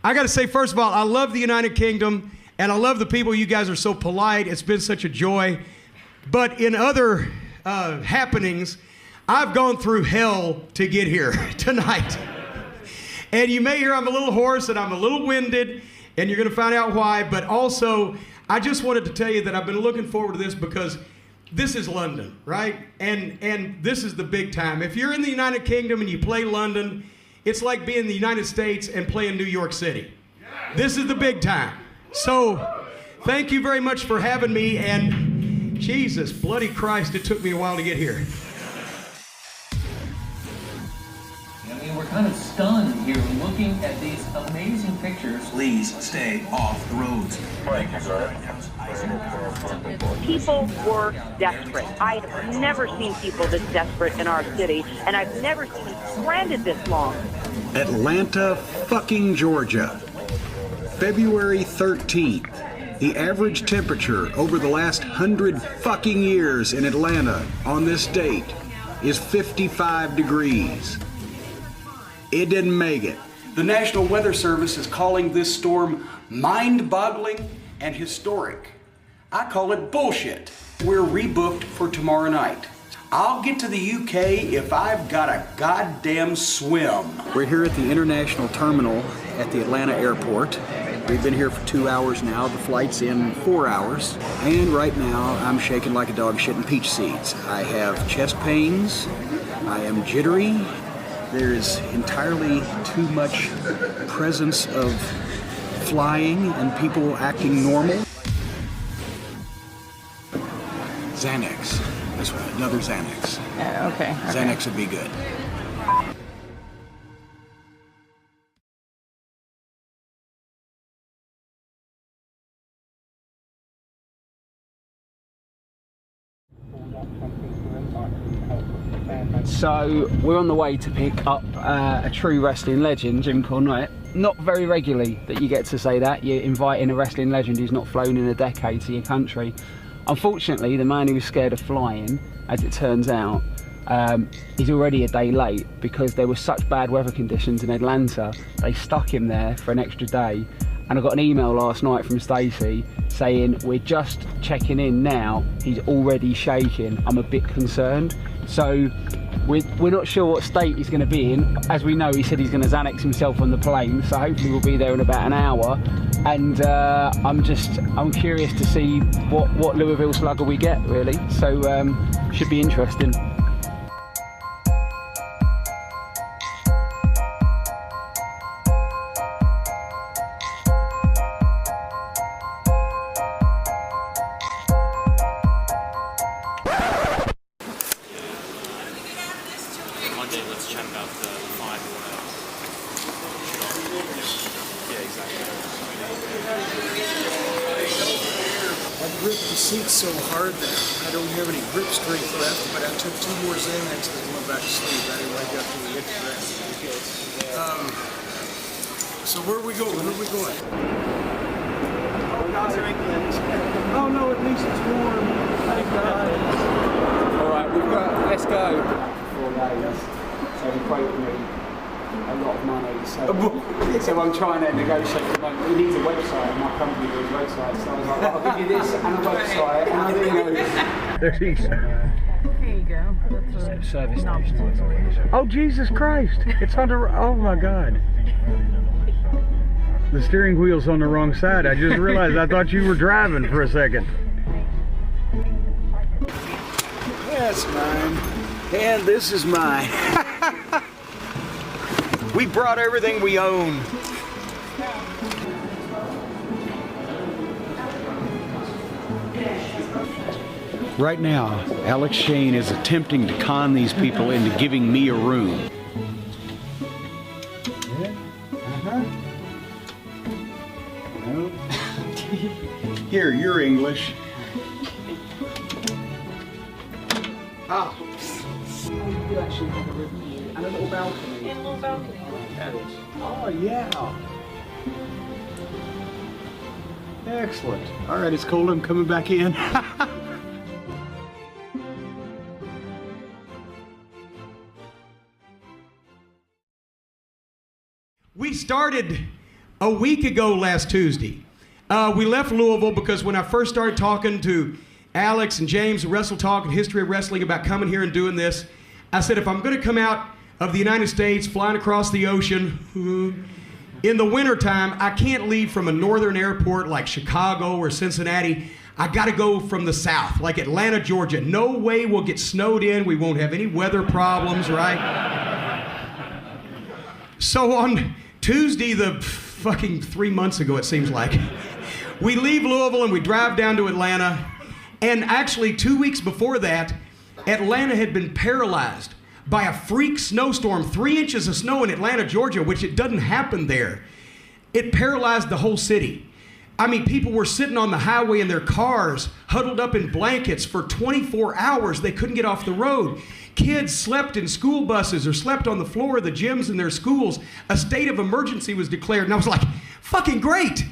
I got to say, first of all, I love the United Kingdom, and I love the people. You guys are so polite. It's been such a joy. But in other happenings, I've gone through hell to get here tonight. And you may hear I'm a little hoarse and I'm a little winded, and you're going to find out why. But also, I just wanted to tell you that I've been looking forward to this because this is London, right? And this is the big time. If you're in the United Kingdom and you play London, it's like being in the United States and playing New York City. This is the big time. So thank you very much for having me. And Jesus, bloody Christ, it took me a while to get here. I mean, we're kind of stunned here looking at these amazing pictures. Please stay off the roads. Thank you, sir. People were desperate. I have never seen people this desperate in our city, and I've never seen it stranded this long. Atlanta, fucking Georgia. February 13th. The average temperature over the last 100 fucking years in Atlanta on this date is 55 degrees. It didn't make it. The National Weather Service is calling this storm mind-boggling and historic. I call it bullshit. We're rebooked for tomorrow night. I'll get to the UK if I've got a goddamn swim. We're here at the international terminal at the Atlanta airport. We've been here for 2 hours now. The flight's in 4 hours. And right now, I'm shaking like a dog shitting peach seeds. I have chest pains. I am jittery. There's entirely too much presence of flying and people acting normal. Xanax. This one, another Xanax. Okay. Xanax would be good. So we're on the way to pick up a true wrestling legend, Jim Cornette. Not very regularly that you get to say that. You're inviting a wrestling legend who's not flown in a decade to your country. Unfortunately, the man who was scared of flying, as it turns out, is already a day late because there were such bad weather conditions in Atlanta. They stuck him there for an extra day. And I got an email last night from Stacey saying, we're just checking in now. He's already shaking. I'm a bit concerned. So we're not sure what state he's going to be in. As we know, he said he's going to Xanax himself on the plane. So hopefully we'll be there in about an hour. And I'm curious to see what Louisville slugger we get, really. So should be interesting. Monday, let's chat about the five or whatever. Yeah, exactly. I gripped the seat so hard that I don't have any grip strength left, but I took 2 more Xanax and went back to sleep. I didn't wake up till we get to rest. So where are we going? Where are we going? Oh no, at least it's warm. Thank God. Alright, let's go. 4 days. So he quoted me a lot of money. So I'm trying to negotiate for money. He needs a website, my company needs a website. So I was like, well, I'll give you this and a website. And I didn't know. There you go. Here you go. That's a Service station. Oh, Jesus Christ. It's under, oh my God. The steering wheel's on the wrong side. I just realized I thought you were driving for a second. That's mine. And this is mine. We brought everything we own. Right now, Alex Shane is attempting to con these people into giving me a room. Here, you're English. Ah. You actually have a review and a little balcony. and a little balcony. Oh, yeah. Excellent. All right, it's cold. I'm coming back in. We started a week ago last Tuesday. We left Louisville because when I first started talking to Alex and James, Wrestle Talk and History of Wrestling, about coming here and doing this, I said, if I'm going to come out of the United States, flying across the ocean, in the wintertime, I can't leave from a northern airport like Chicago or Cincinnati. I got to go from the south, like Atlanta, Georgia. No way we'll get snowed in. We won't have any weather problems, right? So on Tuesday, the fucking 3 months ago, it seems like, we leave Louisville and we drive down to Atlanta. And actually, 2 weeks before that, Atlanta had been paralyzed by a freak snowstorm, 3 inches of snow in Atlanta, Georgia, which it doesn't happen there. It paralyzed the whole city. I mean, people were sitting on the highway in their cars, huddled up in blankets for 24 hours. They couldn't get off the road. Kids slept in school buses or slept on the floor of the gyms in their schools. A state of emergency was declared, and I was like, fucking great.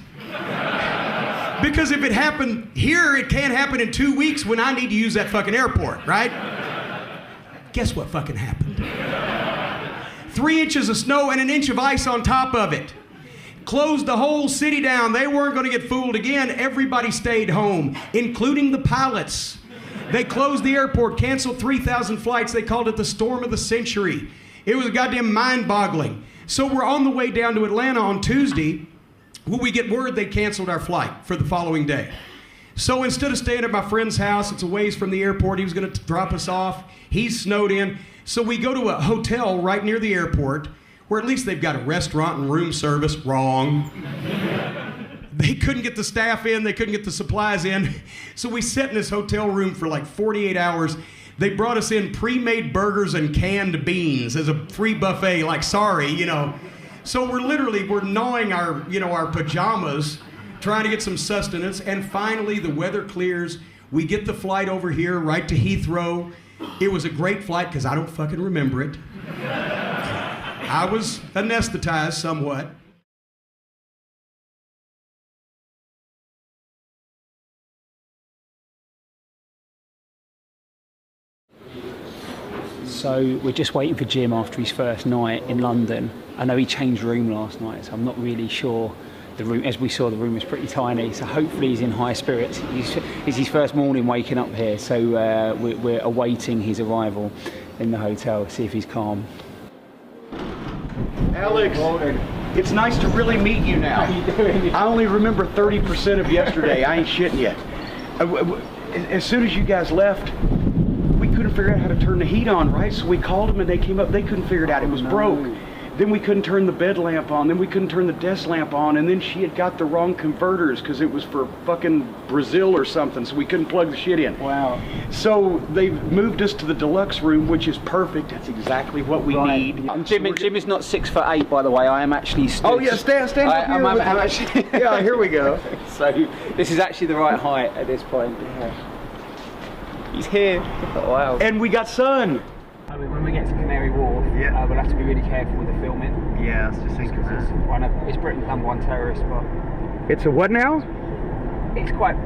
Because if it happened here, it can't happen in 2 weeks when I need to use that fucking airport, right? Guess what fucking happened? 3 inches of snow and an inch of ice on top of it. Closed the whole city down. They weren't going to get fooled again. Everybody stayed home, including the pilots. They closed the airport, canceled 3,000 flights. They called it the storm of the century. It was goddamn mind-boggling. So we're on the way down to Atlanta on Tuesday when we get word they canceled our flight for the following day. So instead of staying at my friend's house, it's a ways from the airport, he was going to drop us off. He's snowed in. So we go to a hotel right near the airport, where at least they've got a restaurant and room service. Wrong. They couldn't get the staff in. They couldn't get the supplies in. So we sat in this hotel room for like 48 hours. They brought us in pre-made burgers and canned beans as a free buffet. Like, sorry, you know. So we're gnawing our pajamas, trying to get some sustenance. And finally, the weather clears. We get the flight over here right to Heathrow. It was a great flight because I don't fucking remember it. I was anesthetized somewhat. So we're just waiting for Jim after his first night in London. I know he changed room last night, so I'm not really sure. The room, as we saw, the room was pretty tiny, so hopefully he's in high spirits. It's his first morning waking up here, so we're awaiting his arrival in the hotel, see if he's calm. Alex, it's nice to really meet you now. How you doing? I only remember 30% of yesterday. I ain't shitting yet. As soon as you guys left, we couldn't figure out how to turn the heat on, right? So we called them and they came up. They couldn't figure it out. It was broke. Then we couldn't turn the bed lamp on. Then we couldn't turn the desk lamp on. And then she had got the wrong converters because it was for fucking Brazil or something. So we couldn't plug the shit in. Wow. So they moved us to the deluxe room, which is perfect. That's exactly what we need. Jim is not 6'8", by the way. I am actually stood. Oh yeah, stand up here. I'm actually. Yeah, here we go. So this is actually the right height at this point. Yeah. He's here. Oh, wow. And we got sun. When we get to Canary Wharf, we'll have to be really careful with the filming. Yeah, I was just thinking that. It's Britain's #1 terrorist spot. It's a what now? It's quite.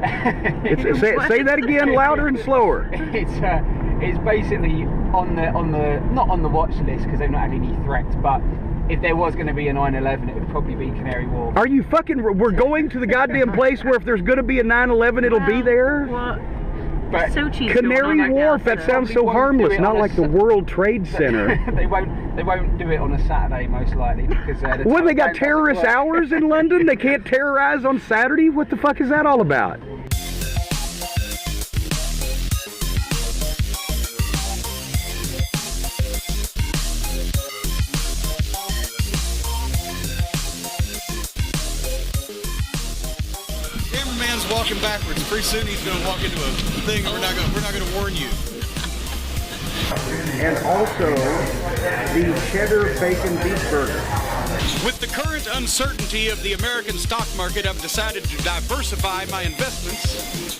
Say that again, louder and slower. It's basically on the not on the watch list because they've not had any threats, but if there was going to be a 9/11, it would probably be Canary Wharf. Are you fucking? We're going to the goddamn place where if there's going to be a 9/11, it'll be there. What? But So cheesy. Canary Wharf. That sounds so harmless. Not like the World Trade Center. They won't do it on a Saturday most likely because. What, they got terrorist hours in London? They can't terrorize on Saturday? What the fuck is that all about? Cameraman's walking backwards. Pretty soon he's going to walk into a thing. We're not going to warn you. And also the cheddar bacon beef burger. With the current uncertainty of the American stock market, I've decided to diversify my investments.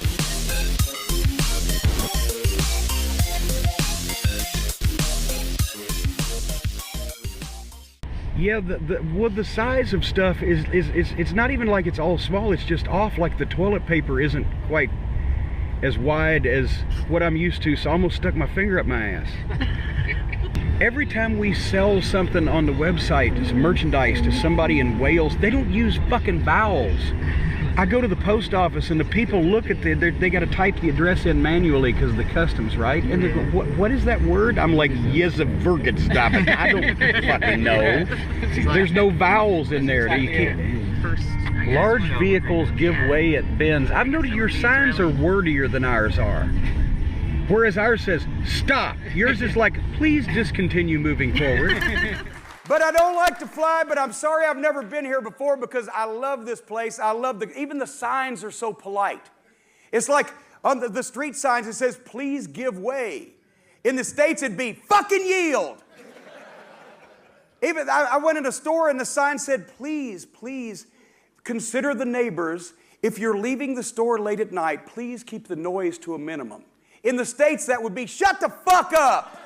Yeah, the size of stuff is it's not even like it's all small. It's just off. Like the toilet paper isn't quite as wide as what I'm used to. So I almost stuck my finger up my ass. Every time we sell something on the website as merchandise to somebody in Wales, they don't use fucking vowels. I go to the post office and the people look at they got to type the address in manually because of the customs, right? And they go, what is that word? I'm like, Yezavurgitstop. I don't fucking know. There's no vowels in there. You can't. Large vehicles give way at bends. I've noticed your signs are wordier than ours are. Whereas ours says, stop. Yours is like, please discontinue moving forward. But I don't like to fly, but I'm sorry I've never been here before because I love this place. I love even the signs are so polite. It's like on the street signs it says, please give way. In the States it'd be, fucking yield. Even I went in a store and the sign said, please, please consider the neighbors. If you're leaving the store late at night, please keep the noise to a minimum. In the States that would be, shut the fuck up.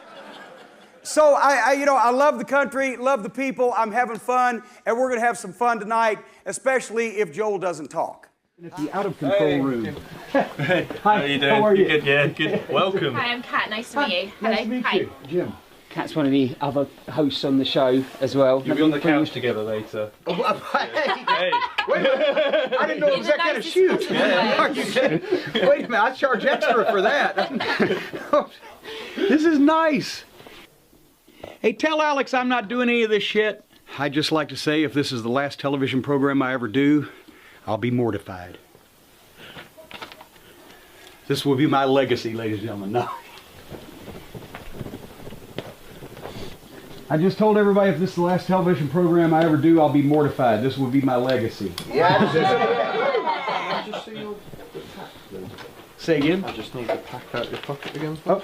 So I love the country, love the people. I'm having fun, and we're going to have some fun tonight, especially if Joel doesn't talk. At the out of control room. Hey, hi. How are you doing? How are you? Good, yeah, good. Welcome. Hi, I'm Kat. Nice to meet you. Hello. Nice to meet you. Jim. Kat's one of the other hosts on the show as well. You'll be on the couch together later. Hey. Wait a minute. I didn't know it was that kind of shoot. Are you kidding? Wait a minute. I charge extra for that. This is nice. Hey, tell Alex I'm not doing any of this shit. I'd just like to say if this is the last television program I ever do, I'll be mortified. This will be my legacy, ladies and gentlemen. No. I just told everybody if this is the last television program I ever do, I'll be mortified. This will be my legacy. Yeah. Say again? I just need to pack out your pocket again. Oh.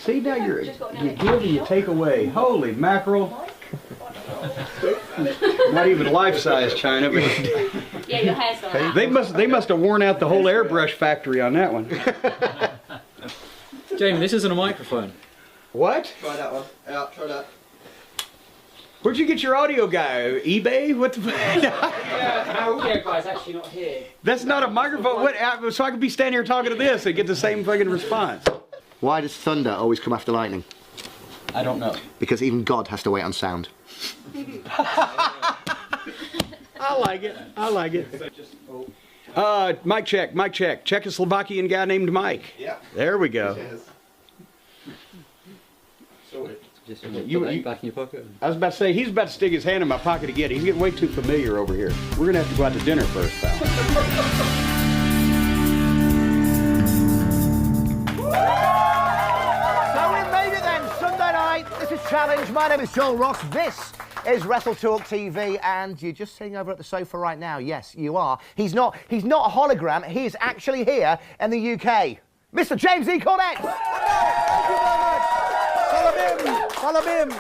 See, now you give and you take away. Holy mackerel. Not even life-size China, but Yeah, your hair's gone. they must have worn out the whole airbrush factory on that one. Jamie, this isn't a microphone. What? Try that one. Yeah, try that. Where'd you get your audio guy? eBay? What the? Our audio guy's actually not here. That's not a microphone. What? So I could be standing here talking to this and get the same fucking response. Why does thunder always come after lightning? I don't know. Because even God has to wait on sound. I like it. I like it. Mic check. Mic check. Czechoslovakian guy named Mike. Yeah. There we go. Just you back in your pocket. I was about to say, he's about to stick his hand in my pocket again. He's getting way too familiar over here. We're going to have to go out to dinner first, pal. So we made it then, Sunday night. This is Challenge. My name is Joel Ross. This is Wrestle Talk TV, and you're just sitting over at the sofa right now. Yes, you are. He's not a hologram. He is actually here in the UK. Mr. James E. Cornette. Thank you very much. Follow him.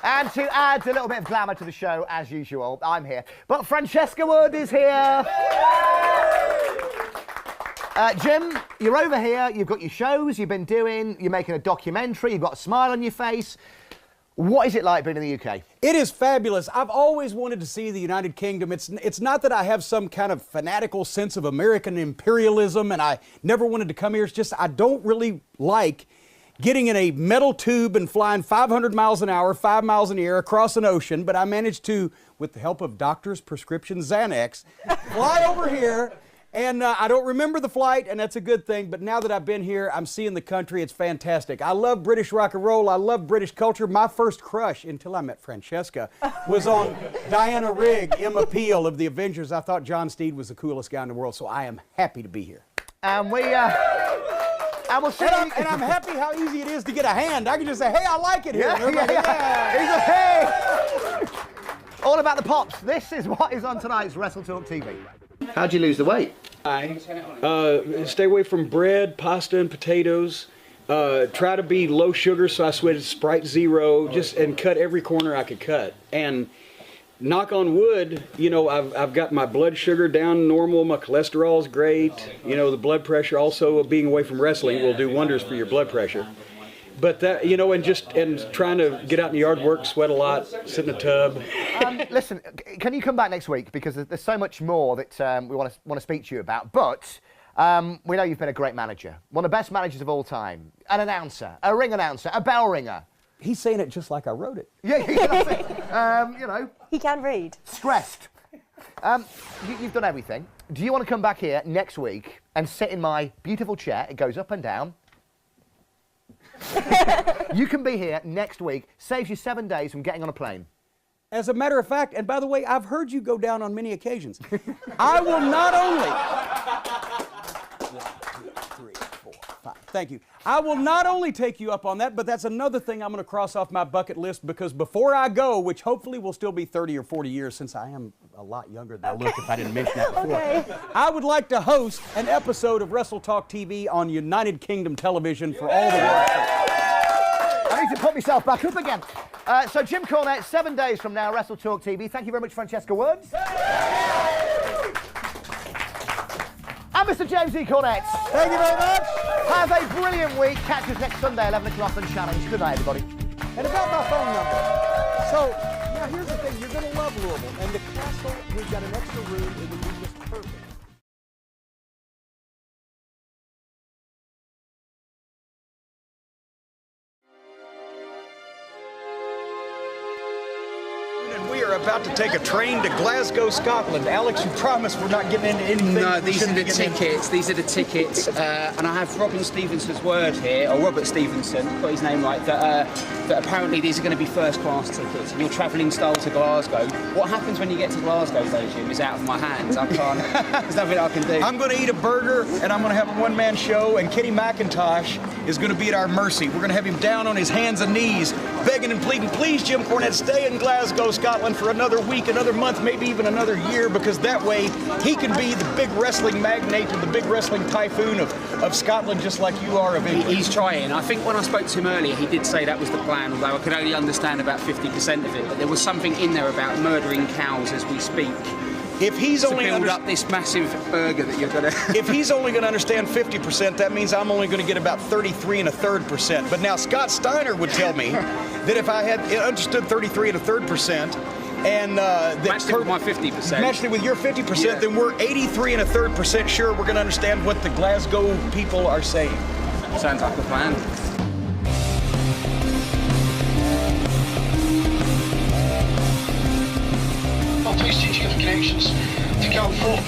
And to add a little bit of glamour to the show, as usual, I'm here. But Francesca Wood is here. Jim, you're over here. You've got your shows you've been doing. You're making a documentary. You've got a smile on your face. What is it like being in the UK? It is fabulous. I've always wanted to see the United Kingdom. It's not that I have some kind of fanatical sense of American imperialism and I never wanted to come here. It's just I don't really like getting in a metal tube and flying 500 miles an hour, 5 miles in the air across an ocean, but I managed to, with the help of doctors' prescription Xanax, fly over here. And I don't remember the flight, and that's a good thing, but now that I've been here, I'm seeing the country. It's fantastic. I love British rock and roll. I love British culture. My first crush, until I met Francesca, was on Diana Rigg, Emma Peel of the Avengers. I thought John Steed was the coolest guy in the world, so I am happy to be here. And we'll see. And I'm happy how easy it is to get a hand. I can just say, hey, I like it here. Hey. All about the pops. This is what is on tonight's Wrestle Talk TV. How'd you lose the weight? I stay away from bread, pasta, and potatoes. Try to be low sugar, so I switched to Sprite Zero, and cut every corner I could cut. And knock on wood, you know, I've got my blood sugar down normal. My cholesterol's great. You know, the blood pressure also being away from wrestling will do wonders for your blood pressure. But that, you know, and trying to get out in the yard, work, sweat a lot, sit in a tub. Listen, can you come back next week? Because there's so much more that we want to speak to you about. But we know you've been a great manager, one of the best managers of all time, an announcer, a ring announcer, a bell ringer. He's saying it just like I wrote it. Yeah, that's it. You know. He can read. Stressed. You've done everything. Do you want to come back here next week and sit in my beautiful chair? It goes up and down. You can be here next week. Saves you 7 days from getting on a plane. As a matter of fact, and by the way, I've heard you go down on many occasions. I will not only... 1, 2, 3, 4, 5. Thank you. I will not only take you up on that, but that's another thing I'm going to cross off my bucket list, because before I go, which hopefully will still be 30 or 40 years, since I am a lot younger than I look if I didn't mention that before, I would like to host an episode of Wrestle Talk TV on United Kingdom television for all the world. I need to put myself back up again. So Jim Cornette, 7 days from now, Wrestle Talk TV. Thank you very much, Francesca Woods. And Mr. James E. Cornette. Thank you very much. Have a brilliant week. Catch us next Sunday, 11 o'clock on Challenge. Good night, everybody. And about my phone number. So, now here's the thing. You're going to love Louisville. And the castle, we've got an extra room. It would be just perfect. And we are about to take a train to Glasgow, Scotland. Alex, you promised we're not getting into anything. No, these are the tickets. These are the tickets. And I have Robin Stevenson's word here, or Robert Stevenson, got his name right, that apparently these are going to be first-class tickets. And you're travelling style to Glasgow. What happens when you get to Glasgow, though, Jim, is out of my hands. I can't. There's nothing I can do. I'm going to eat a burger, and I'm going to have a one-man show, and Kenny McIntosh is going to be at our mercy. We're going to have him down on his hands and knees, begging and pleading, please, Jim Cornette, stay in Glasgow, Scotland for another week, another month, maybe even another year, because that way he can be the big wrestling magnate or the big wrestling typhoon of Scotland, just like you are of England. He's trying. I think when I spoke to him earlier, he did say that was the plan, although I could only understand about 50% of it. But there was something in there about murdering cows as we speak. If he's to only build up this massive burger that you're gonna. If he's only going to understand 50%, that means I'm only going to get about 33 1/3%. But now Scott Steiner would tell me that if I had understood 33 1/3%, and matched it with my 50%, matched it with your 50%, yeah, then we're 83 1/3% sure we're going to understand what the Glasgow people are saying. Sounds like a plan. Please change your connections to Cal 4.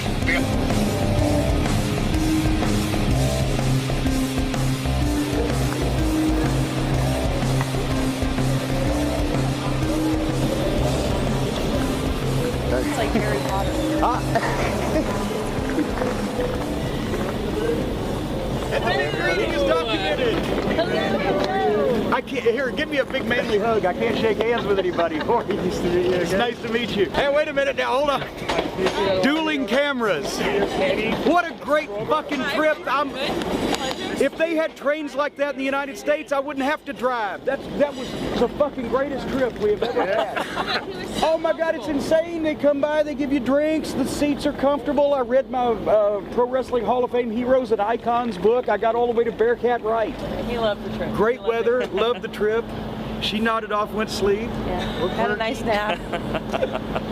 It's like Harry Potter. And the greeting is documented. Hello. I can't. Here, give me a big manly hug. I can't shake hands with anybody. It's nice to meet you. Hey, wait a minute now. Hold on. Dueling cameras. What a great fucking trip. If they had trains like that in the United States, I wouldn't have to drive. That was the fucking greatest trip we have ever had. Oh my God, it's insane. They come by, they give you drinks, the seats are comfortable. I read my Pro Wrestling Hall of Fame Heroes and Icons book. I got all the way to Bearcat Wright. He loved the trip. Great weather, loved the trip. She nodded off, went to sleep. Yeah, had a nice nap.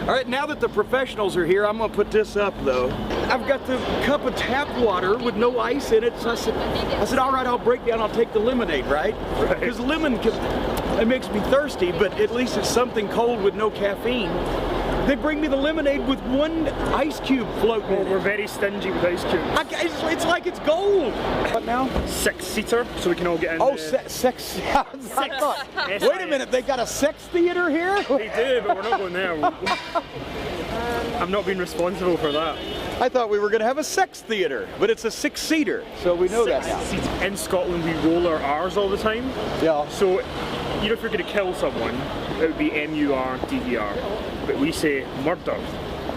All right, now that the professionals are here, I'm gonna put this up though. I've got the cup of tap water with no ice in it, so I said, all right, I'll break down, I'll take the lemonade, right? Because lemon, it makes me thirsty, but at least it's something cold with no caffeine. They bring me the lemonade with one ice cube floating. Well, we're very stingy with ice cubes. It's like it's gold. What now? 6-seater, so we can all get in. Oh, sex. Wait a minute, they got a sex theater here? They do, but we're not going there. I'm not being responsible for that. I thought we were going to have a sex theater, but it's a 6-seater, so we know that now. In Scotland, we roll our R's all the time. Yeah. So, you know, if you're going to kill someone, it would be M-U-R-D-E-R. But we say murder.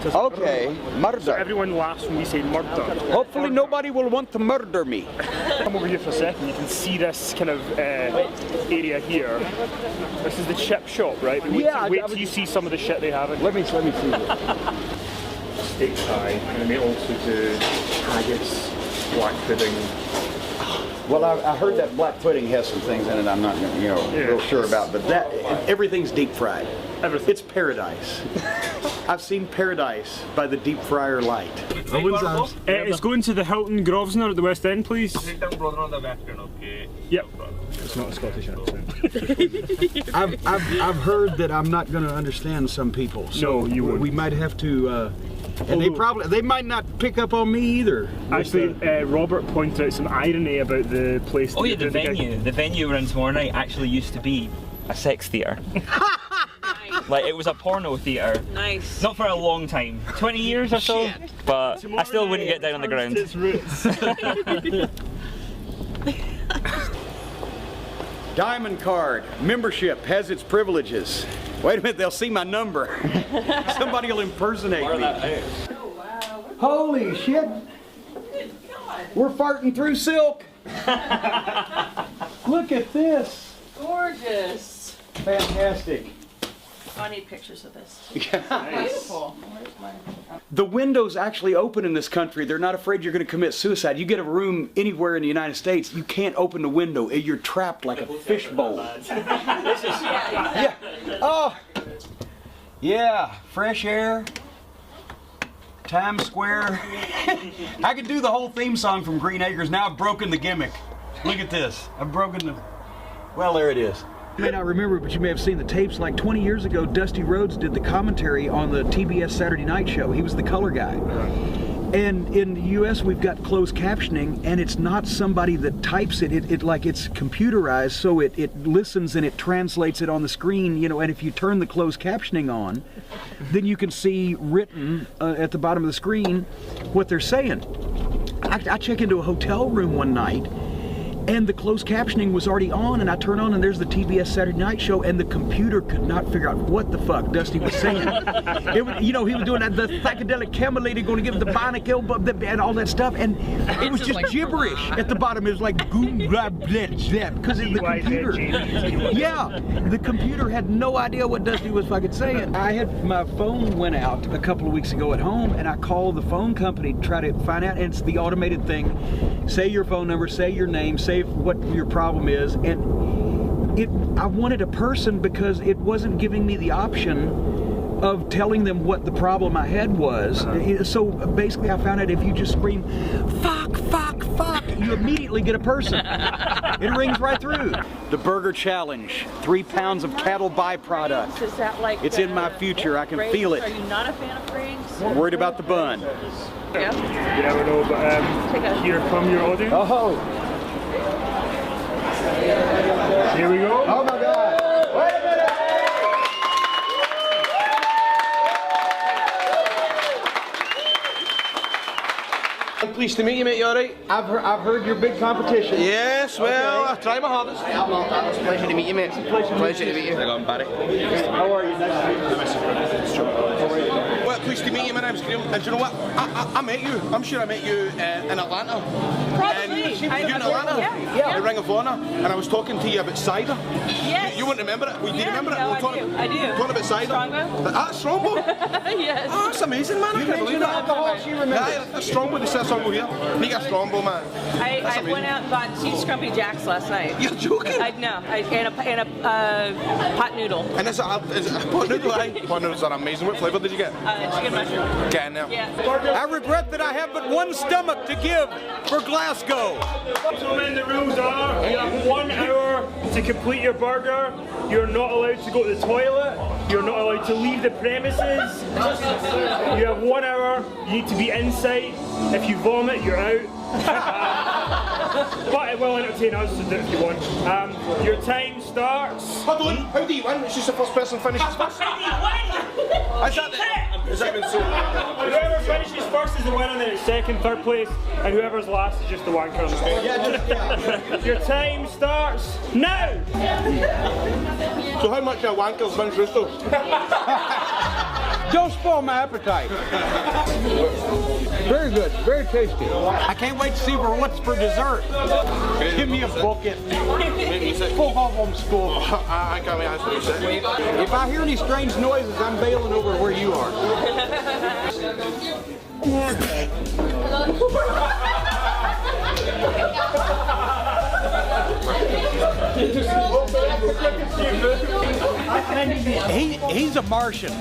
Okay, murder. So everyone laughs when we say murder. Hopefully nobody will want to murder me. Come over here for a second, you can see this kind of area here. This is the chip shop, right? But wait till you see some of the shit they have in. Let me see it. Steak pie, and they also do haggis, black pudding. Well, I heard that black pudding has some things in it I'm not, real sure about, but everything's deep fried. Everything. It's paradise. I've seen paradise by the deep fryer light. It's going to the Hilton Grosvenor at the West End, please. Yep. It's not a Scottish accent. I've heard that I'm not going to understand some people. So no, you won't. We might have to. And they might not pick up on me either. Actually, Robert pointed out some irony about the place. Oh yeah, the venue. The venue we're in tomorrow night actually used to be a sex theatre. Like, it was a porno theatre. Nice. Not for a long time, 20 years or so, but tomorrow I still wouldn't get down on the ground. Its roots. Diamond card membership has its privileges. Wait a minute, they'll see my number. Somebody will impersonate me. Oh, wow. Holy shit! We're farting through silk. Look at this. Gorgeous. Fantastic. I need pictures of this. Nice. Beautiful. Where's my... The windows actually open in this country. They're not afraid you're going to commit suicide. You get a room anywhere in the United States, you can't open the window. You're trapped like a fishbowl. Yeah. Oh. Yeah. Fresh air. Times Square. I could do the whole theme song from Green Acres. Now I've broken the gimmick. Look at this. I've broken the... Well, there it is. You may not remember, but you may have seen the tapes. Like 20 years ago, Dusty Rhodes did the commentary on the TBS Saturday Night Show. He was the color guy. And in the U.S., we've got closed captioning, and it's not somebody that types it. It's computerized, so it listens and it translates it on the screen, you know. And if you turn the closed captioning on, then you can see written at the bottom of the screen what they're saying. I check into a hotel room one night, and the closed captioning was already on, and I turn on and there's the TBS Saturday Night Show, and the computer could not figure out what the fuck Dusty was saying. He was doing that, the psychedelic camel lady going to give the bionic elbow and all that stuff, and it was just like gibberish at the bottom. It was like goom blah blah blah because of the computer. Yeah, the computer had no idea what Dusty was fucking saying. I had my phone went out a couple of weeks ago at home, and I called the phone company to try to find out, and it's the automated thing. Say your phone number, say your name, say what your problem is, and I wanted a person because it wasn't giving me the option of telling them what the problem I had was. So basically I found out if you just scream fuck, fuck, fuck, you immediately get a person. It rings right through. The Burger Challenge, 3 pounds of cattle byproduct. Is that like it's in my future, I can feel it. Are you not a fan of Briggs? I'm worried about the bun. Yeah? You never know, but here come your audience. Oh! Here we go. Oh my God! Wait a minute! I'm pleased to meet you, mate. You alright? I've heard your big competition. Yes, well, I try my hardest. It's a pleasure to meet you, mate. Pleasure to meet you. Hang on, Barry. How are you? Nice to meet you. Well, pleased to meet you. My name's Graham. And do you know what? I met you. I'm sure I met you in Atlanta. Probably. You in Atlanta? Yeah. The Ring of Honor. And I was talking to you about cider. Yes. You wouldn't remember it? Do you remember it? No, I do. Talking about cider. Strongbow? Strongbow? Yes. Oh, that's amazing, man. I can't believe that. Alcohol, she remembers. Yeah, Strongbow. They said Strongbow here. You got Strongbow, man. I went out and bought 2 Scrumpy Jacks last night. You're joking? And a pot noodle. And is it a pot noodle? Pot noodles are amazing. What flavour did you get? Chicken mushroom. Get in there. Yeah. I regret that I have but one stomach to give for Glasgow. So men, the rules are you have 1 hour to complete your burger. You're not allowed to go to the toilet. You're not allowed to leave the premises. You have 1 hour. You need to be inside. If you vomit, you're out. But it will entertain us to do it if you want. Your time starts. Hold on, how do you win? It's just the first person finishes first. How do you win? Has that been so? Whoever finishes first is the winner, then it's second, third place, and whoever's last is just the wanker. Your time starts now! So how much are wankers win Roosters? Don't spoil my appetite. Very good, very tasty. I can't wait to see what's for dessert. Give me a bucket. Full home school. I can't wait to have some music. If I hear any strange noises, I'm bailing over where you are. He's a Martian.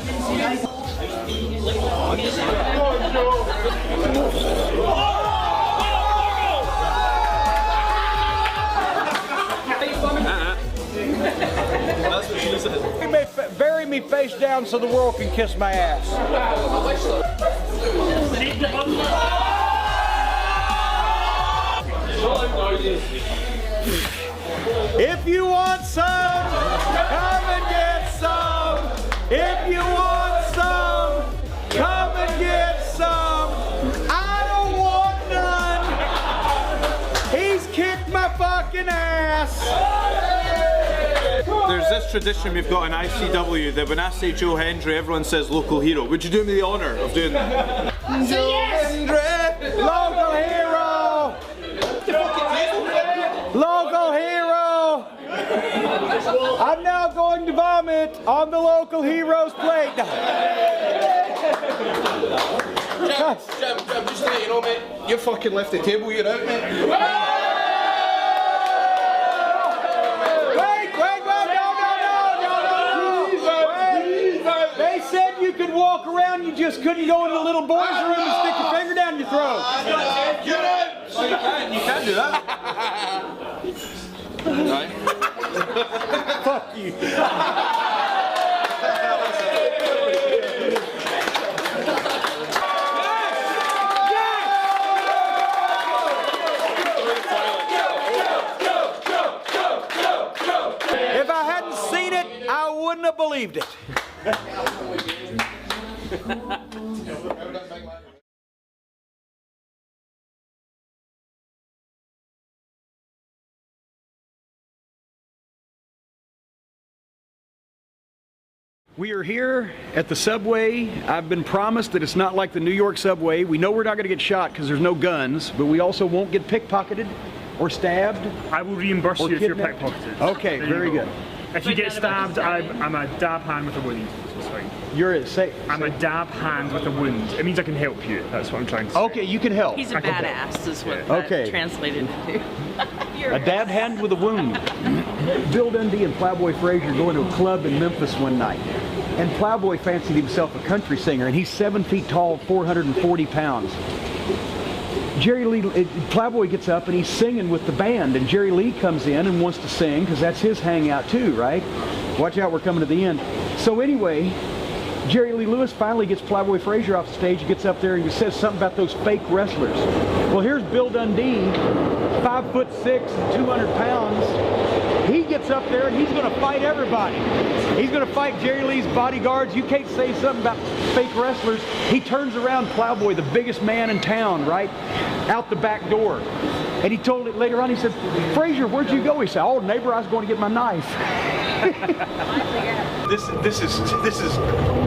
Bury me face down so the world can kiss my ass. If you want some, come and get some. If you want some, come and get some. I don't want none. He's kicked my fucking ass. There's this tradition we've got in ICW that when I say Joe Hendry, everyone says local hero. Would you do me the honour of doing that? Joe Hendry, local hero. Local hero. I'm now going to vomit on the local hero's plate. Jam, just to let you know, mate, you fucking left the table, you're out, mate. You could walk around, you just couldn't go in the little boy's room and stick your finger down your throat. Get out! Oh, you can do that. Right. Fuck you. If I hadn't seen it, I wouldn't have believed it. We are here at the subway. I've been promised that it's not like the New York subway. We know we're not going to get shot because there's no guns, but we also won't get pickpocketed or stabbed. I will reimburse you if you're pickpocketed. Okay, very good. If you get stabbed, I'm a dab hand with a wound. It's fine. You're safe. I'm a dab hand with a wound. It means I can help you. That's what I'm trying to say. Okay, you can help. He's a badass, is what that translated into. A dab hand with a wound. Bill Dundee and Plowboy Frazier go into a club in Memphis one night. And Plowboy fancied himself a country singer, and he's 7 feet tall, 440 pounds. Jerry Lee, Plowboy gets up and he's singing with the band, and Jerry Lee comes in and wants to sing because that's his hangout too, right? Watch out, we're coming to the end. So anyway, Jerry Lee Lewis finally gets Plowboy Frazier off the stage. He gets up there and he says something about those fake wrestlers. Well, here's Bill Dundee, 5'6" and 200 pounds. He gets up there and he's going to fight everybody. He's going to fight Jerry Lee's bodyguards. You can't say something about fake wrestlers. He turns around Plowboy, the biggest man in town, right, out the back door. And he told it later on, he said, Frazier, where'd you go? He said, oh, neighbor, I was going to get my knife. This is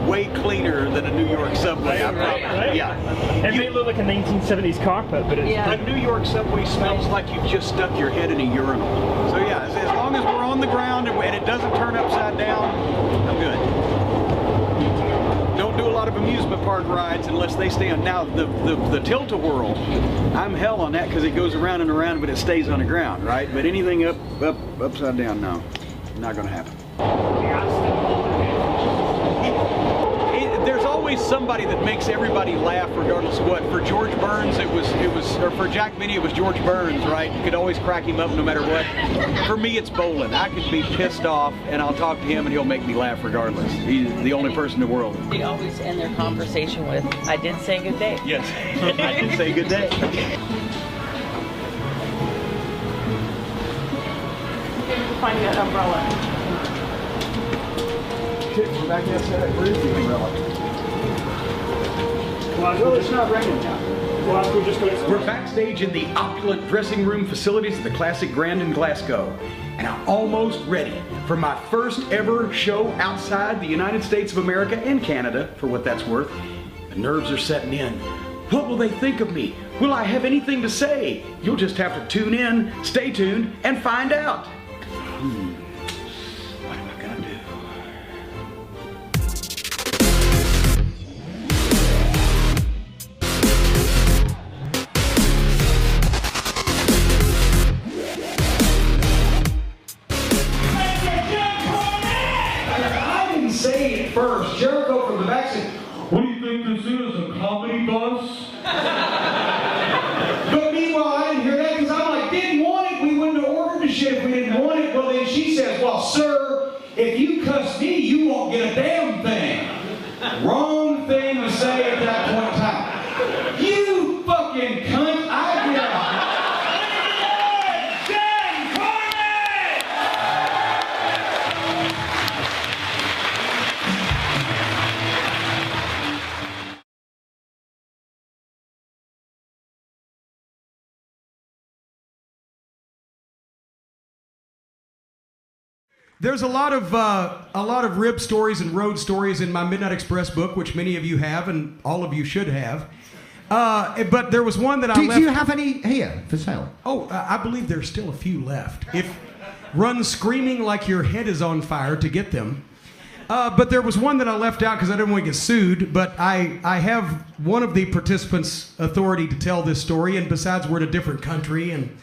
way cleaner than a New York subway, I promise. Right? Yeah. It may look like a 1970s carpet, but it's... A New York subway smells like you've just stuck your head in a urinal. So yeah, as long as we're on the ground and it doesn't turn upside down, I'm good. Don't do a lot of amusement park rides unless they stay on. Now, the tilt-a-whirl, I'm hell on that because it goes around and around, but it stays on the ground, right? But anything upside down, no, not going to happen. There's always somebody that makes everybody laugh regardless of what. For George Burns, it was, or for Jack Benny, it was George Burns, right? You could always crack him up no matter what. For me, it's Bolin. I could be pissed off and I'll talk to him and he'll make me laugh regardless. He's the only person in the world. They always end their conversation with, I did say good day. Yes, I did say good day. Find that umbrella. We're back outside. Where is the umbrella? Well, it's not raining now. We're backstage in the opulent dressing room facilities of the classic Grand in Glasgow. And I'm almost ready for my first ever show outside the United States of America and Canada, for what that's worth. The nerves are setting in. What will they think of me? Will I have anything to say? You'll just have to tune in, stay tuned, and find out. What am I gonna do? I didn't say it first. Jericho from the back said, think this is a comedy bus? But meanwhile, I didn't hear that because I'm like, didn't want it. We wouldn't have ordered the shit if we didn't want it. Well, then she says, well, sir, if you cuss me, you won't get a damn thing. Wrong thing to say at that point in time. You fucking cunt. I get out. There's a lot of rib stories and road stories in my Midnight Express book, which many of you have, and all of you should have. But there was one that I left. Do you have any here for sale? Oh, I believe there's still a few left. Run screaming like your head is on fire to get them. But there was one that I left out because I didn't want to get sued. But I have one of the participants' authority to tell this story, and besides, we're in a different country. And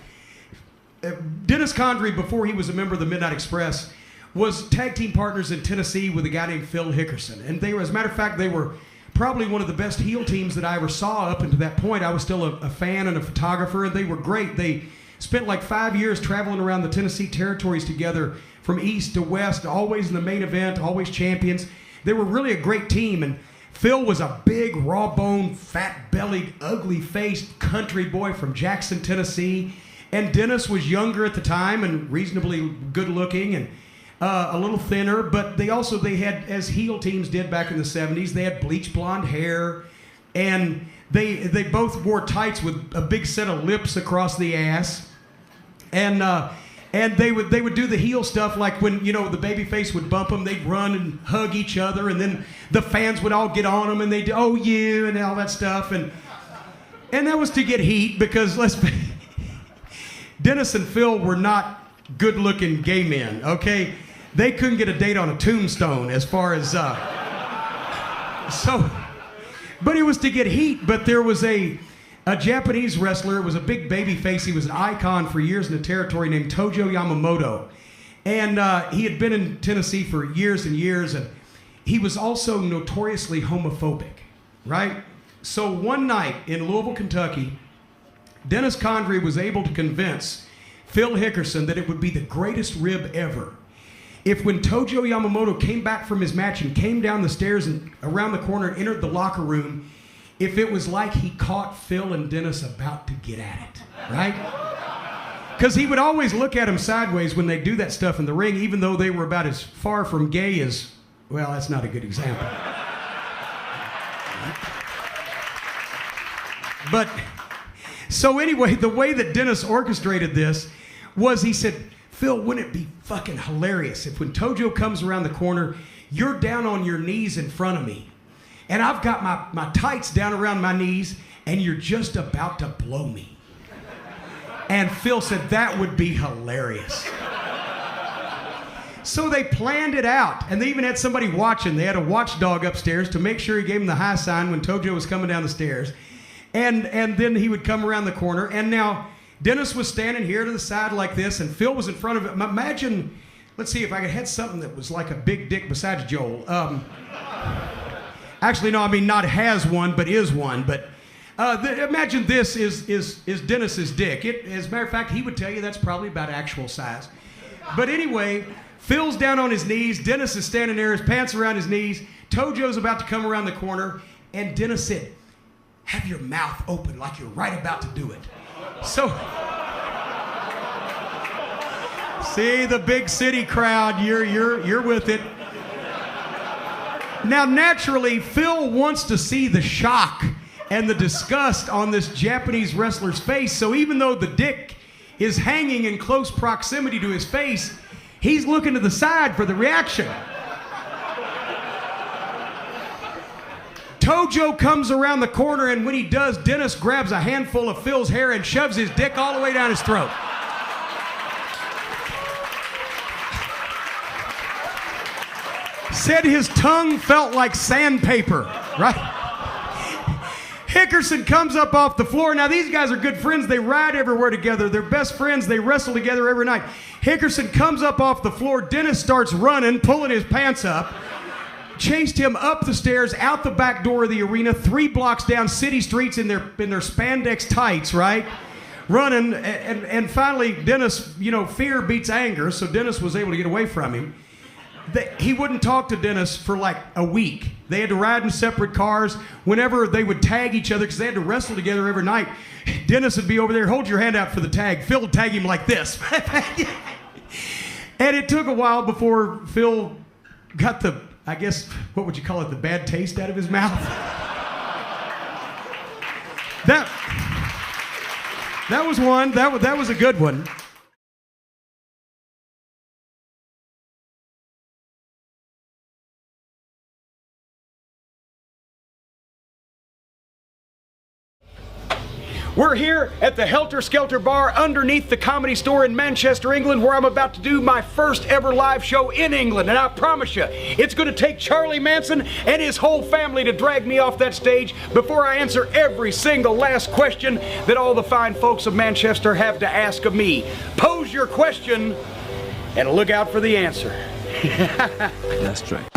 Dennis Condrey, before he was a member of the Midnight Express, was tag team partners in Tennessee with a guy named Phil Hickerson. And they were, as a matter of fact, they were probably one of the best heel teams that I ever saw up until that point. I was still a fan and a photographer, and they were great. They spent like 5 years traveling around the Tennessee territories together from east to west, always in the main event, always champions. They were really a great team, and Phil was a big, raw-boned, fat-bellied, ugly-faced country boy from Jackson, Tennessee. And Dennis was younger at the time and reasonably good-looking and a little thinner, but they had, as heel teams did back in the 70s, they had bleach blonde hair, and they both wore tights with a big set of lips across the ass, and they would do the heel stuff, like when, you know, the babyface would bump them, they'd run and hug each other, and then the fans would all get on them, and they'd, oh, you, and all that stuff, and that was to get heat, because Dennis and Phil were not good-looking gay men, okay? They couldn't get a date on a tombstone as far as, but it was to get heat. But there was a Japanese wrestler. It was a big baby face. He was an icon for years in the territory, named Tojo Yamamoto. And he had been in Tennessee for years and years, and he was also notoriously homophobic, right? So one night in Louisville, Kentucky, Dennis Condrey was able to convince Phil Hickerson that it would be the greatest rib ever if, when Tojo Yamamoto came back from his match and came down the stairs and around the corner and entered the locker room, if it was like he caught Phil and Dennis about to get at it, right? Because he would always look at him sideways when they do that stuff in the ring, even though they were about as far from gay as, well, that's not a good example. But, so anyway, the way that Dennis orchestrated this was, he said, Phil, wouldn't it be fucking hilarious if when Tojo comes around the corner, you're down on your knees in front of me, and I've got my tights down around my knees, and you're just about to blow me. And Phil said that would be hilarious. So they planned it out, and they even had somebody watching. They had a watchdog upstairs to make sure he gave him the high sign when Tojo was coming down the stairs. And then he would come around the corner, and now Dennis was standing here to the side like this, and Phil was in front of him. Imagine, let's see if I could had something that was like a big dick besides Joel. Actually, no, I mean not has one, but is one. But imagine this is Dennis's dick. As a matter of fact, he would tell you that's probably about actual size. But anyway, Phil's down on his knees. Dennis is standing there, his pants around his knees. Tojo's about to come around the corner, and Dennis said, have your mouth open like you're right about to do it. So, see, the big city crowd, you're with it. Now, naturally, Phil wants to see the shock and the disgust on this Japanese wrestler's face. So even though the dick is hanging in close proximity to his face, he's looking to the side for the reaction. Tojo comes around the corner, and when he does, Dennis grabs a handful of Phil's hair and shoves his dick all the way down his throat. Said his tongue felt like sandpaper, right? Hickerson comes up off the floor. Now, these guys are good friends. They ride everywhere together. They're best friends. They wrestle together every night. Hickerson comes up off the floor. Dennis starts running, pulling his pants up. chased him up the stairs, out the back door of the arena, 3 blocks down city streets in their spandex tights, right? Running, and finally Dennis, you know, fear beats anger, so Dennis was able to get away from him. He wouldn't talk to Dennis for like a week. They had to ride in separate cars. Whenever they would tag each other, because they had to wrestle together every night, Dennis would be over there, hold your hand out for the tag. Phil would tag him like this. And it took a while before Phil got the, I guess, what would you call it, the bad taste out of his mouth? That was one. That was a good one. We're here at the Helter Skelter Bar underneath the Comedy Store in Manchester, England, where I'm about to do my first ever live show in England. And I promise you, it's going to take Charlie Manson and his whole family to drag me off that stage before I answer every single last question that all the fine folks of Manchester have to ask of me. Pose your question and look out for the answer. That's right.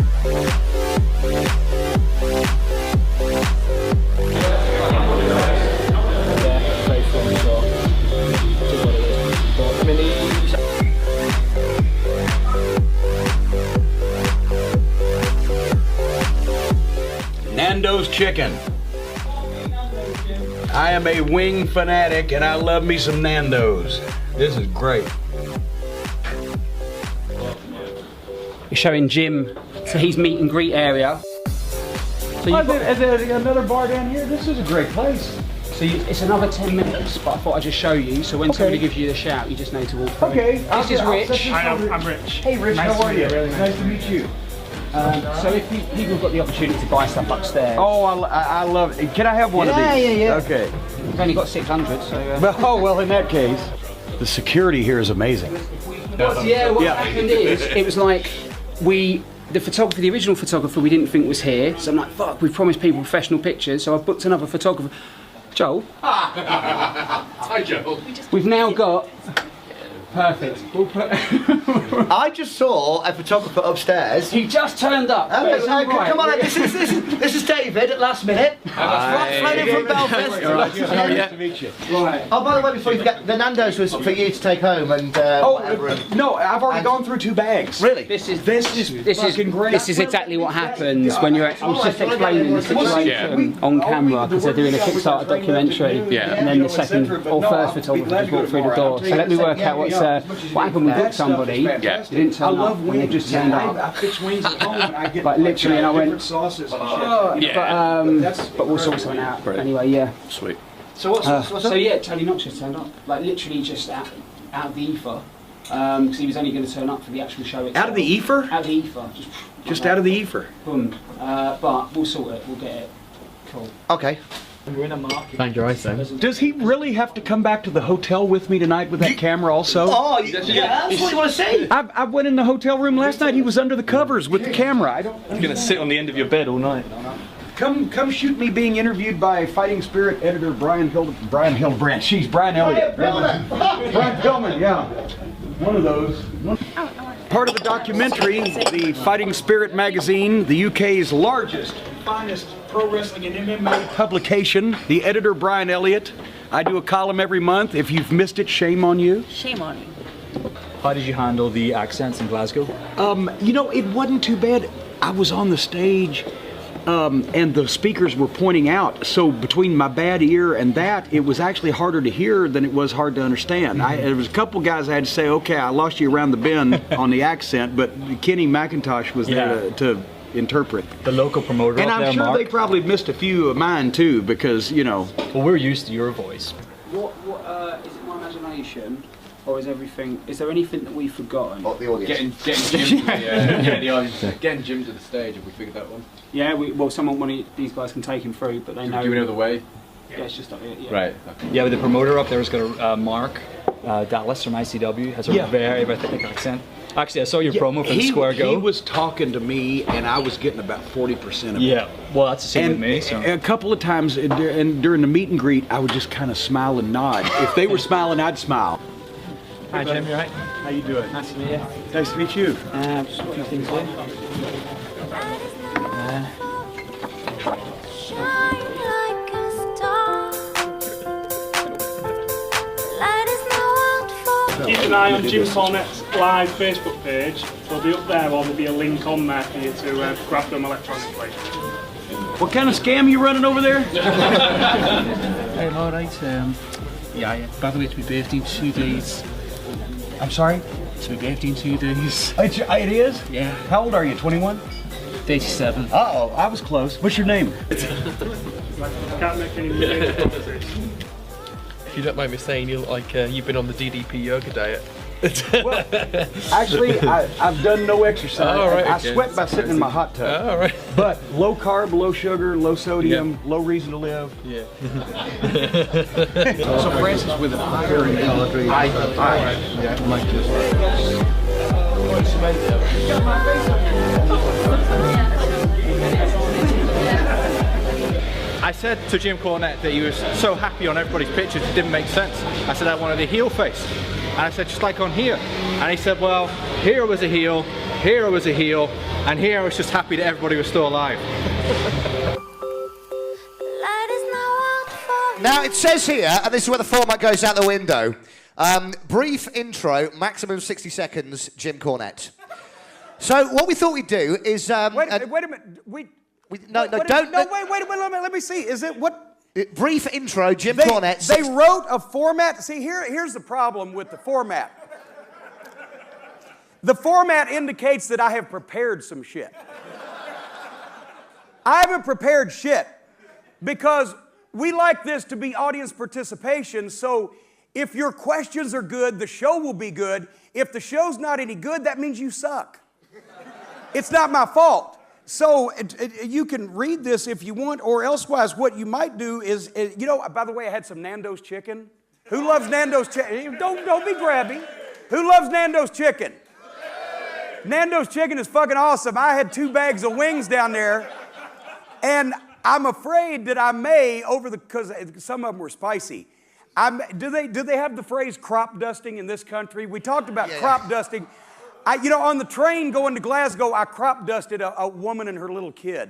Nando's chicken. I am a wing fanatic and I love me some Nando's. This is great. You're showing Jim to his meet and greet area. So is there another bar down here? This is a great place. So it's another 10 minutes, but I thought I'd just show you. So when somebody gives you the shout, you just need to walk through. Okay. This is Rich. I'm Rich. Hey Rich, nice how are you? Really nice to meet you. So if people have got the opportunity to buy stuff upstairs. Oh, I love it. Can I have one of these? Yeah. Okay. We've only got 600, so... Oh, well, in that case. The security here is amazing. What happened is, it was like, the original photographer we didn't think was here, so I'm like, fuck, we've promised people professional pictures, so I've booked another photographer. Joel? Hi, Joel. We've now got... Perfect. We'll put I just saw a photographer upstairs. He just turned up. Come on, this is David at last minute. Flown in from Belfast. Nice to meet you. Right. Oh, by the way, before you forget, the Nando's was for you to take home and. No, I've already gone through 2 bags. Really? This is fucking great. This is exactly what happens when you're. I was just explaining the situation on camera because they're doing a Kickstarter documentary. Yeah. And then the second or first photographer just walked through the door. So let me work out what happened. We booked somebody. Yeah. They didn't turn up. And they just turned up. I fix wings at home and I get like literally, and I went. Sauces and shit. But we'll sort something out. Right. Anyway, yeah. Sweet. So what's up? So yeah, Tony Knox just turned up. Like literally just out of the ether. Because he was only going to turn up for the actual show itself. Out of the ether? Out of the ether. Just out of the ether. Boom. But we'll sort it. We'll get it. Cool. Okay. We're in a market. Find your eyes then. Does he really have to come back to the hotel with me tonight with that camera also? Oh, yeah, that's what you want to see. I went in the hotel room last night. He was under the covers with the camera. You're gonna sit on the end of your bed all night. Come shoot me being interviewed by Fighting Spirit editor Brian Hildebrand. She's Brian Elliott. Brian Pillman, yeah. One of those. Part of the documentary, the Fighting Spirit magazine, the UK's largest, finest pro wrestling and MMA publication. The editor, Brian Elliott. I do a column every month. If you've missed it, shame on you. Shame on you. How did you handle the accents in Glasgow? You know, it wasn't too bad. I was on the stage. And the speakers were pointing out, so between my bad ear and that, it was actually harder to hear than it was hard to understand. There was a couple guys I had to say, okay, I lost you around the bend on the accent, but Kenny McIntosh was there to interpret. The local promoter and up I'm there, sure Mark. they probably missed a few of mine too, because, you know. Well, we're used to your voice. What is it my imagination? Or is there anything that we've forgotten? What, the audience? Getting Jim to the stage, have we figured that one? Yeah, one of these guys can take him through, but they know. Do we know the way? Yeah, it's just up here. Yeah. Right. Okay. Yeah, but the promoter up there has got a Mark Dallas from ICW, has a very thick accent. Actually, I saw your promo for the Square Go. He was talking to me, and I was getting about 40% of it. Yeah, well, that's the same with me. So. A couple of times during the meet and greet, I would just kind of smile and nod. If they were smiling, I'd smile. Hi, Jim. You right? How you doing? Nice to meet you. Nice to meet you. Just a few things here. an eye on Jim Cornette's live Facebook page. They'll be up there, or there'll be a link on there for you to grab them electronically. What kind of scam you running over there? Hey, I'm alright. Yeah, by the way, it's my birthday in 2 days. I'm sorry? It's my birthday in 2 days. It is? Yeah. How old are you, 21? 37. Uh-oh, I was close. What's your name? Can't make any mistake conversation. If you don't mind me saying, you look like you've been on the DDP yoga diet. Well, actually, I've done no exercise. Oh, right, I okay. sweat by sitting in my hot tub. Oh, right. But low carb, low sugar, low sodium, low reason to live. Yeah. So Francis with an iron calorie. Yeah, like this. I said to Jim Cornette that he was so happy on everybody's pictures it didn't make sense. I said I wanted a heel face. And I said, just like on here. And he said, well, here was a heel, here was a heel, and here I was just happy that everybody was still alive. Now it says here, and this is where the format goes out the window, brief intro, maximum 60 seconds, Jim Cornette. So what we thought we'd do is... wait a minute, wait a minute, let me see. Is it what... Brief intro, Jim Cornette. They wrote a format. See, here's the problem with the format. The format indicates that I have prepared some shit. I haven't prepared shit because we like this to be audience participation, so if your questions are good, the show will be good. If the show's not any good, that means you suck. It's not my fault. So you can read this if you want, or elsewise what you might do is, you know, by the way, I had some Nando's chicken. Who loves Nando's chicken? Don't be grabby. Who loves Nando's chicken? Nando's chicken is fucking awesome. I had 2 bags of wings down there, and I'm afraid that I may, because some of them were spicy. Do they have the phrase crop dusting in this country? We talked about crop dusting. You know, on the train going to Glasgow, I crop dusted a woman and her little kid.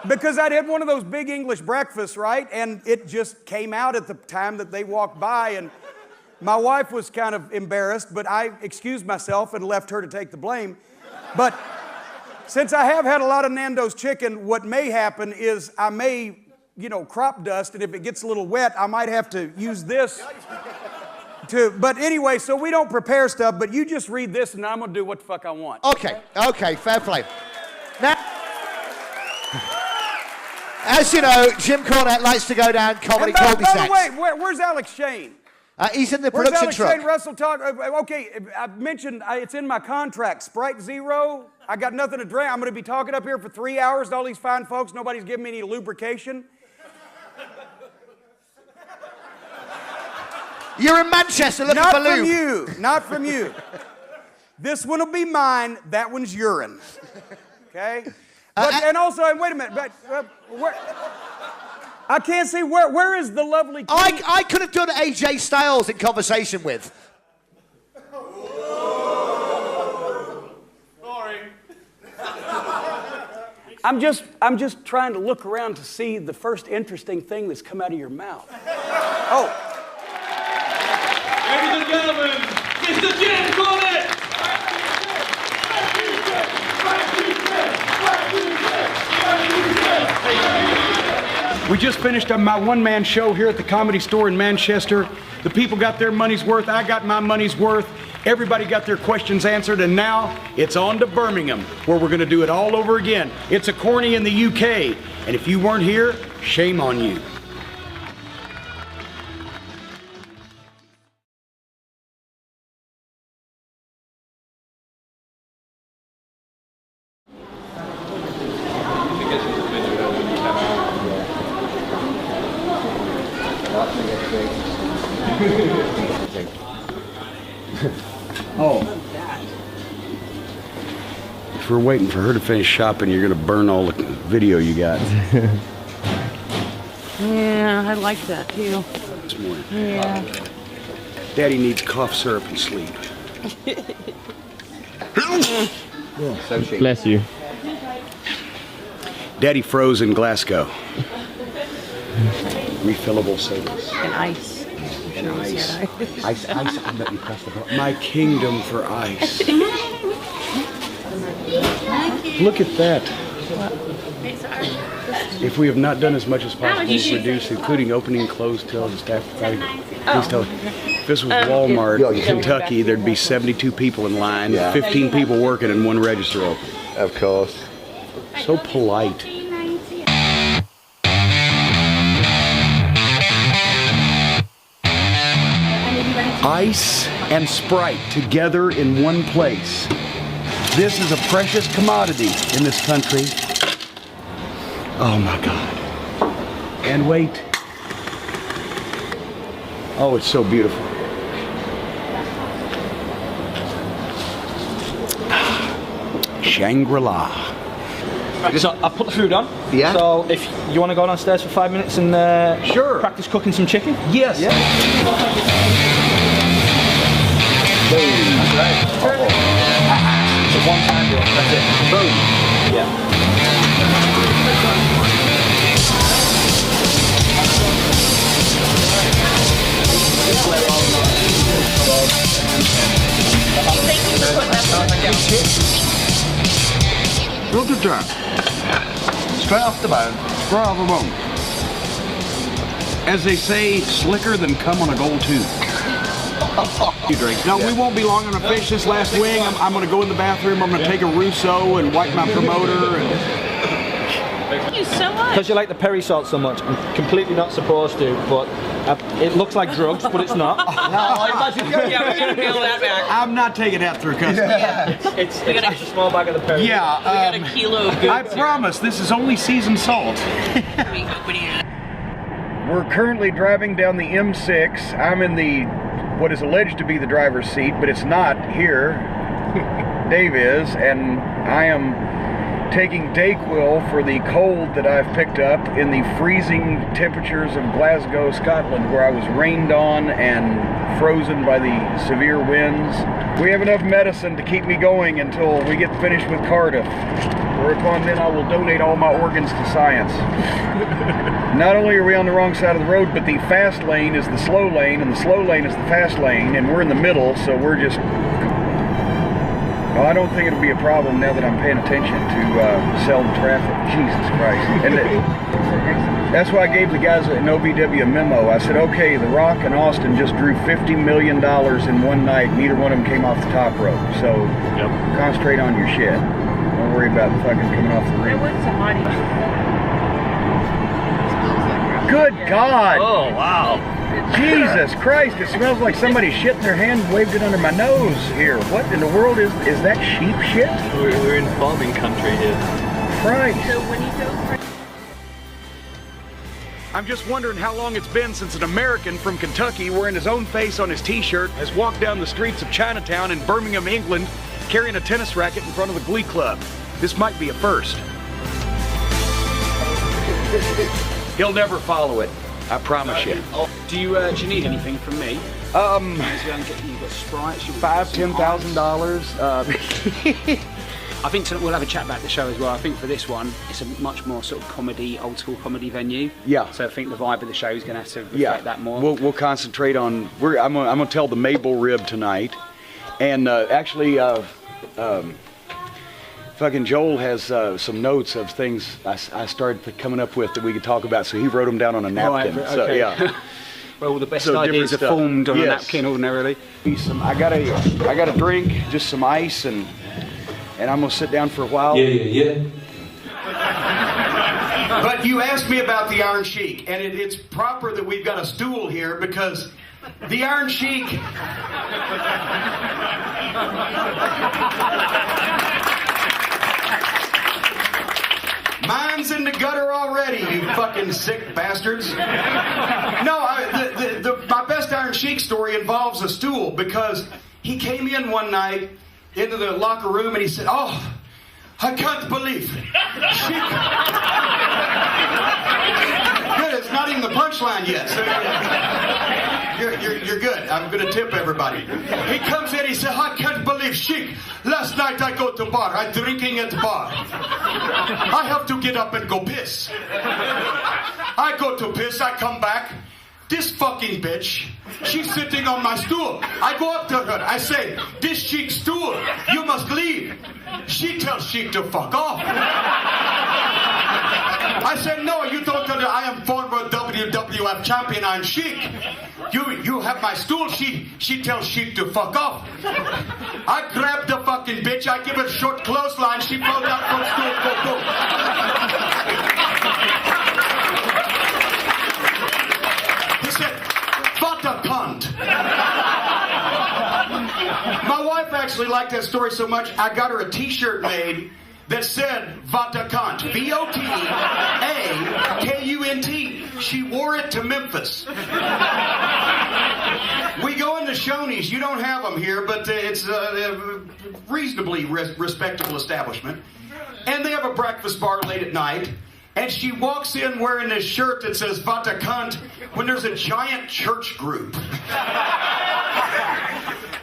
Because I'd had one of those big English breakfasts, right? And it just came out at the time that they walked by, and my wife was kind of embarrassed, but I excused myself and left her to take the blame. But since I have had a lot of Nando's chicken, what may happen is I may, you know, crop dust, and if it gets a little wet, I might have to use this. But anyway, so we don't prepare stuff, but you just read this and I'm going to do what the fuck I want. Okay, fair play. Now, as you know, Jim Cornette likes to go down comedy cul-de-sacs. By the way, where's Alex Shane? He's in the production truck. Shane Wrestle Talk? Okay, I mentioned it's in my contract. Sprite Zero. I got nothing to drink. I'm going to be talking up here for 3 hours to all these fine folks. Nobody's giving me any lubrication. You're in Manchester looking for lube. Not from you. Not from you. This one will be mine. That one's urine. Okay? And also, wait a minute. But, I can't see where is the lovely queen? I could have done AJ Styles in conversation with. Sorry. I'm just trying to look around to see the first interesting thing that's come out of your mouth. Oh. Ladies and gentlemen, Mr. Jim Cornette! We just finished my one-man show here at the Comedy Store in Manchester. The people got their money's worth. I got my money's worth. Everybody got their questions answered, and now it's on to Birmingham, where we're going to do it all over again. It's a Corny in the UK, and if you weren't here, shame on you. Oh. If we're waiting for her to finish shopping, you're going to burn all the video you got. Yeah, I like that too. This morning. Yeah. Daddy needs cough syrup and sleep. Bless you. Daddy froze in Glasgow. Refillable sodas. And ice. Ice. Ice. I bet you press the button. My kingdom for ice. Look at that. If we have not done as much as possible to reduce, including opening and closed till the staff, please tell. If this was Walmart, Kentucky, there'd be 72 people in line, 15 people working, and one register open. Of course. So polite. Ice and Sprite together in one place. This is a precious commodity in this country. Oh my God. And wait. Oh, it's so beautiful. Shangri-La. So I've put the food on. Yeah. So if you want to go downstairs for 5 minutes and sure, practice cooking some chicken. Yes. Yeah. That's right. It's a one-time deal. That's it. Boom. Yeah. Look at that. Straight off the bone. Straight off the bone. As they say, slicker than cum on a gold tooth. You drink. Now, we won't be long on a fish this last wing. I'm going to go in the bathroom. I'm going to take a Russo and wipe my promoter. And Thank you so much. Because you like the peri salt so much, I'm completely not supposed to, but it looks like drugs, but it's not. Yeah, we're going to peel that back. I'm not taking that through customs. It's just a small bag of the peri. Yeah. We got a kilo of goods. I promise, this is only seasoned salt. We're currently driving down the M6. I'm in the, what is alleged to be the driver's seat, but it's not here. Dave is, and I am taking Dayquil for the cold that I've picked up in the freezing temperatures of Glasgow, Scotland, where I was rained on and frozen by the severe winds. We have enough medicine to keep me going until we get finished with Cardiff, whereupon then I will donate all my organs to science. Not only are we on the wrong side of the road, but the fast lane is the slow lane, and the slow lane is the fast lane, and we're in the middle, so we're just... Well, I don't think it'll be a problem now that I'm paying attention to sell the traffic. Jesus Christ. And that's why I gave the guys at OVW a memo. I said, okay, The Rock and Austin just drew $50 million in one night. Neither one of them came off the top rope. So concentrate on your shit. Don't worry about fucking coming off the ring. Good God! Oh, wow. Jesus Christ, it smells like somebody shit in their hand and waved it under my nose here. What in the world is that sheep shit? We're in farming country here. Christ. So when you go... I'm just wondering how long it's been since an American from Kentucky wearing his own face on his t-shirt has walked down the streets of Chinatown in Birmingham, England, carrying a tennis racket in front of the Glee Club. This might be a first. He'll never follow it. I promise you. Do you need anything from me? You've got Sprites. $5,000-$10,000. I think we'll have a chat about the show as well. I think for this one, it's a much more sort of comedy, old school comedy venue. Yeah. So I think the vibe of the show is going to have to reflect that more. We'll concentrate on. I'm gonna tell the Mabel rib tonight, and fucking Joel has some notes of things I started coming up with that we could talk about, so he wrote them down on a napkin. Right, okay. So yeah. Well, the best ideas are formed on a napkin ordinarily. I got a drink, just some ice, and I'm gonna sit down for a while. Yeah. But you asked me about the Iron Sheik, and it's proper that we've got a stool here because the Iron Sheik. Mine's in the gutter already, you fucking sick bastards. No, my best Iron Sheik story involves a stool because he came in one night into the locker room and he said, "Oh, I can't believe Sheik." Good, it's not even the punchline yet. So you're good. I'm going to tip everybody. He comes in, he said, "I can't believe Sheik. Last night I go to bar. I'm drinking at bar. I have to get up and go piss. I go to piss, I come back. This fucking bitch She's sitting on my stool. I go up to her. I say, this Sheik's stool, you must leave. She tells Sheik to fuck off. I said, no, you don't know that I am former WWF champion. I'm Sheik. You have my stool. She tells Sheik to fuck off. I grab the fucking bitch. I give her a short clothesline. She falls out from stool. Go. He said, what a cunt. My wife actually liked that story so much, I got her a t-shirt made that said, Vata Kant, V-O-T-A-K-U-N-T. She wore it to Memphis. We go into Shoney's. You don't have them here, but it's a reasonably respectable establishment. And they have a breakfast bar late at night. And she walks in wearing this shirt that says Vata Kant when there's a giant church group.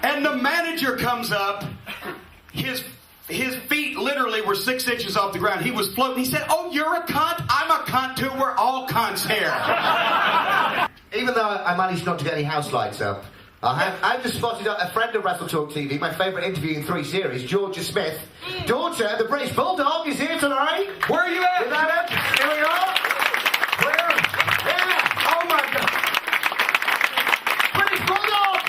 And the manager comes up. His feet literally were 6 inches off the ground. He was floating. He said, oh, you're a cunt? I'm a cunt too. We're all cunts here. Even though I managed not to get any house lights up, I've just spotted a friend of Wrestle Talk TV, my favourite interview in 3 series, Georgia Smith. Daughter, the British Bulldog, is here tonight. Where are you at? Is that it? Here we are. Where? Yeah. Oh my God. British Bulldog!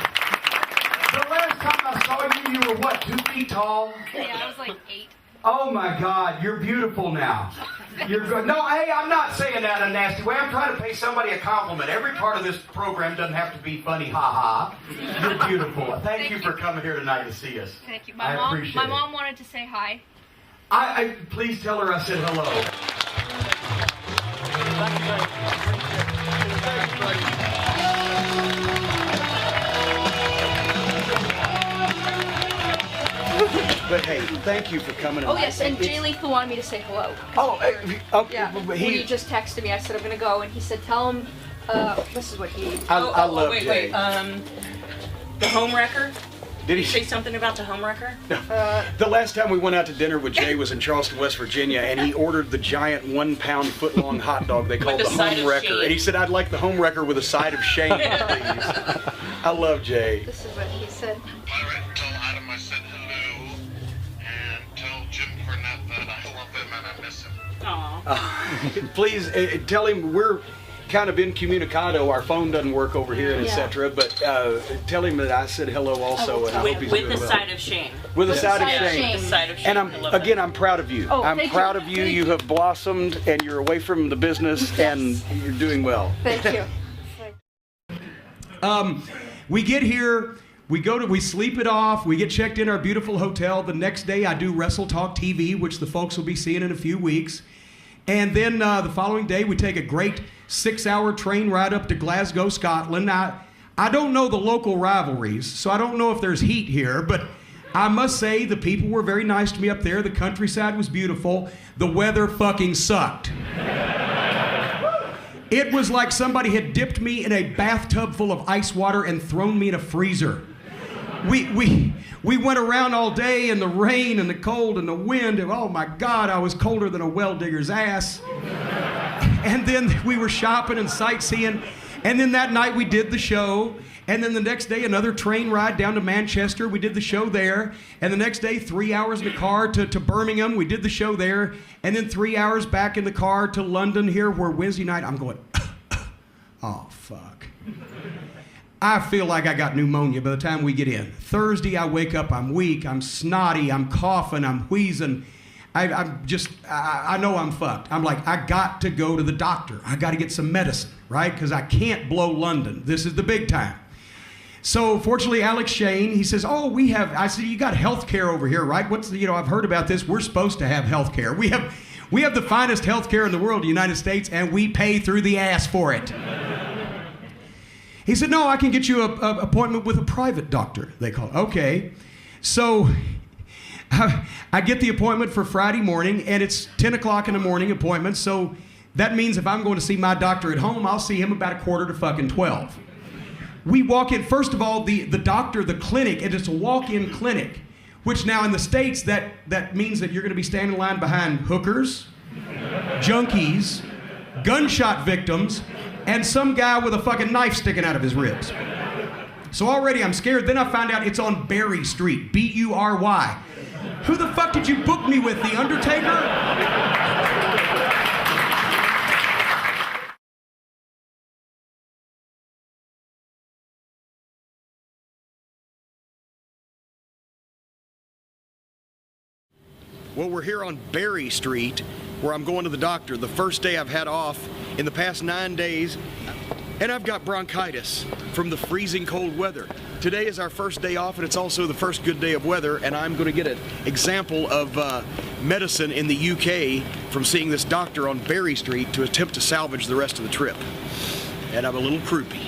The last time I saw you, you were what, 2 feet tall? Yeah, I was like 8. Oh my God, you're beautiful now. You're good. No, hey, I'm not saying that in a nasty way. I'm trying to pay somebody a compliment. Every part of this program doesn't have to be funny, ha-ha. You're beautiful. Thank you for coming here tonight to see us. Thank you. I appreciate My it. mom wanted to say hi. I please tell her I said hello. But hey, thank you for coming. Oh yes, and Jay Lethal wanted me to say hello. Oh, yeah. When he just texted me, I said I'm gonna go, and he said, "Tell him." This is what he. I love wait, Jay. The home wrecker. Did he say something about the home wrecker? The last time we went out to dinner with Jay was in Charleston, West Virginia, and he ordered the giant 1 pound foot-long hot dog they called the home wrecker. And he said, I'd like the home wrecker with a side of shame, please. I love Jay. This is what he said. Tell Adam I said hello, and tell Jim Cornette that I love him and I miss him. Aww. Please tell him we're kind of incommunicado. Our phone doesn't work over here, and etc. But tell him that I said hello also, and I hope he's doing well. With the side of shame. With a side of shame. With the side of shame. And I'm proud of you. Oh, I'm thank proud you. of you. You have blossomed, and you're away from the business, and you're doing well. Thank you. We get here. We sleep it off. We get checked in our beautiful hotel. The next day, I do Wrestle Talk TV, which the folks will be seeing in a few weeks. And then the following day, we take a great 6-hour train ride up to Glasgow, Scotland. Now, I don't know the local rivalries, so I don't know if there's heat here, but I must say the people were very nice to me up there. The countryside was beautiful. The weather fucking sucked. It was like somebody had dipped me in a bathtub full of ice water and thrown me in a freezer. We went around all day in the rain and the cold and the wind, and oh my God, I was colder than a well digger's ass. And then we were shopping and sightseeing, and then that night we did the show, and then the next day another train ride down to Manchester. We did the show there, and the next day 3 hours in the car to Birmingham. We did the show there, and then 3 hours back in the car to London here, where Wednesday night I'm going, oh fuck. I feel like I got pneumonia by the time we get in. Thursday, I wake up, I'm weak, I'm snotty, I'm coughing, I'm wheezing. I know I'm fucked. I'm like, I got to go to the doctor. I got to get some medicine, right? Because I can't blow London. This is the big time. So fortunately, Alex Shane, he says, oh, I said, you got health care over here, right? I've heard about this. We're supposed to have health care. We have the finest health care in the world, the United States, and we pay through the ass for it. He said, no, I can get you an appointment with a private doctor, they call it. Okay. So I get the appointment for Friday morning, and it's 10 o'clock in the morning appointment. So that means if I'm going to see my doctor at home, I'll see him about 11:45. We walk in, first of all, the doctor, the clinic, and it's a walk-in clinic, which now in the States, that means that you're going to be standing in line behind hookers, junkies, gunshot victims, and some guy with a fucking knife sticking out of his ribs. So already I'm scared. Then I found out it's on Berry Street, B-U-R-Y. Who the fuck did you book me with, The Undertaker? Well, we're here on Berry Street, where I'm going to the doctor. The first day I've had off in the past 9 days, and I've got bronchitis from the freezing cold weather. Today is our first day off, and it's also the first good day of weather, and I'm going to get an example of medicine in the UK from seeing this doctor on Berry Street to attempt to salvage the rest of the trip. And I'm a little croupy.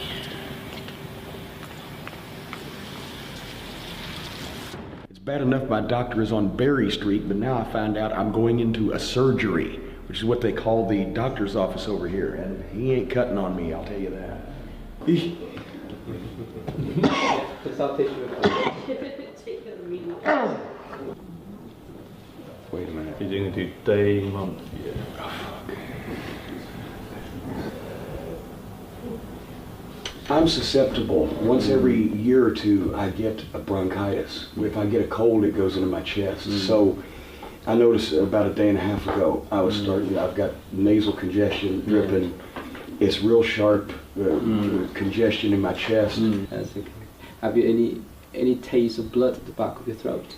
Bad enough my doctor is on Berry Street, but now I find out I'm going into a surgery, which is what they call the doctor's office over here, and he ain't cutting on me, I'll tell you that. Wait a minute. You're doing it day, month, yeah. I'm susceptible. Once every year or two, I get a bronchitis. If I get a cold, it goes into my chest. So I noticed about a day and a half ago, I was I've got nasal congestion, dripping. It's real sharp congestion in my chest. Have you any taste of blood at the back of your throat?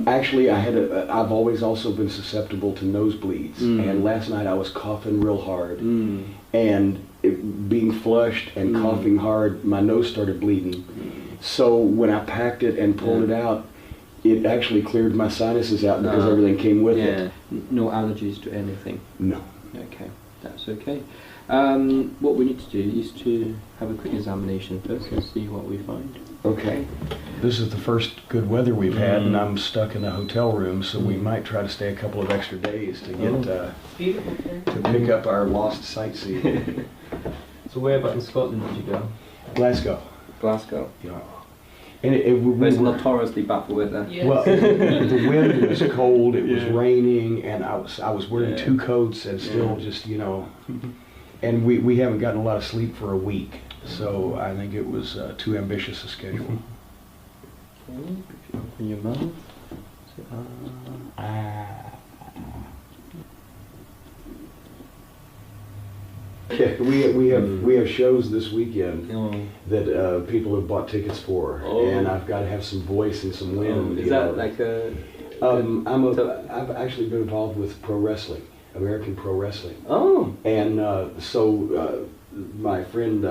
Actually, I've always also been susceptible to nosebleeds. And last night I was coughing real hard. And being flushed and coughing hard, my nose started bleeding. So when I packed it and pulled it out, it actually cleared my sinuses out because everything came with it. No allergies to anything? No. Okay, that's okay. What we need to do is to have a quick examination first and see what we find. Okay. This is the first good weather we've had, and I'm stuck in a hotel room, so we might try to stay a couple of extra days to get to pick up our lost sightseeing. So where about in Scotland did you go? Glasgow. Glasgow. Yeah. And it's notoriously bad for weather. Yes. Well, the wind was cold, it was raining, and I was wearing 2 coats and still just, and we haven't gotten a lot of sleep for a week. So I think it was too ambitious a schedule. Okay, if you open your mouth. Yeah, we have shows this weekend that people have bought tickets for, and I've got to have some voice and some wind. Is that like a? I've actually been involved with pro wrestling, American pro wrestling. Oh. And so my friend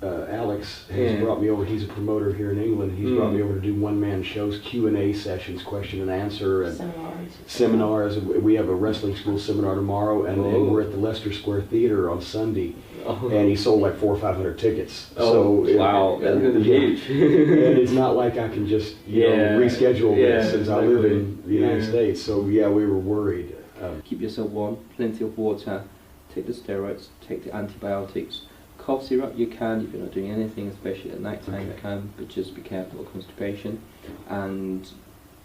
Alex has brought me over. He's a promoter here in England. He's brought me over to do one-man shows, Q&A sessions, question and answer, and seminars. We have a wrestling school seminar tomorrow, and we're at the Leicester Square Theater on Sunday. And he sold like 400 or 500 tickets. Wow, that's huge. And it's not like I can just reschedule this since I live in the United States. So yeah, we were worried. Keep yourself warm, plenty of water, take the steroids, take the antibiotics. Cough syrup you can, if you're not doing anything, especially at night time you can, but just be careful of constipation, and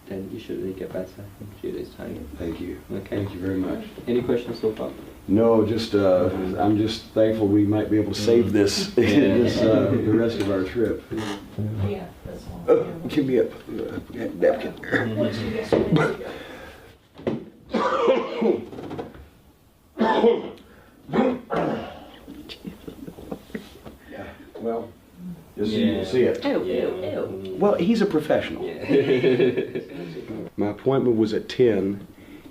then you should really get better in a few days' time. Thank you. Okay. Thank you very much. Any questions so far? No, just I'm just thankful we might be able to save this, the rest of our trip. Yeah, that's all. Give me a napkin. Well, just so you can see it. Ew, ew, ew. Well, he's a professional. My appointment was at 10.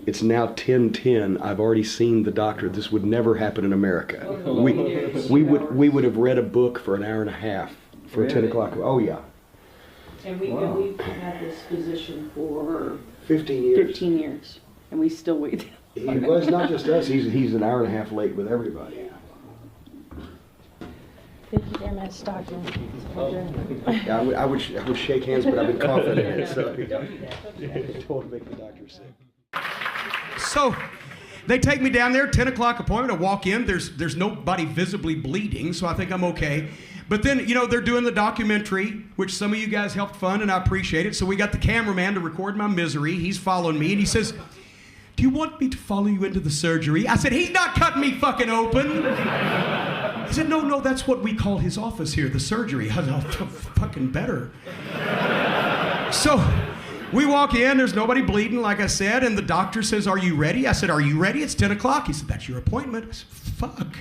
It's now 10:10. I've already seen the doctor. This would never happen in America. We would have read a book for an hour and a half for a 10 o'clock. Oh yeah. And we've had this physician for 15 years. 15 years, and we still wait. Well, it's not just us. He's an hour and a half late with everybody. Thank you very much, Doctor. Yeah, I would shake hands, but I've been coughing in it, so don't want to make the doctor sick. So they take me down there, 10 o'clock appointment. I walk in. There's nobody visibly bleeding, so I think I'm okay. But then, they're doing the documentary, which some of you guys helped fund, and I appreciate it. So we got the cameraman to record my misery. He's following me, and he says, "Do you want me to follow you into the surgery?" I said, "He's not cutting me fucking open." He said, no, that's what we call his office here, the surgery. I was fucking better. So we walk in, there's nobody bleeding, like I said, and the doctor says, are you ready? I said, are you ready? It's 10 o'clock. He said, that's your appointment. I said, fuck.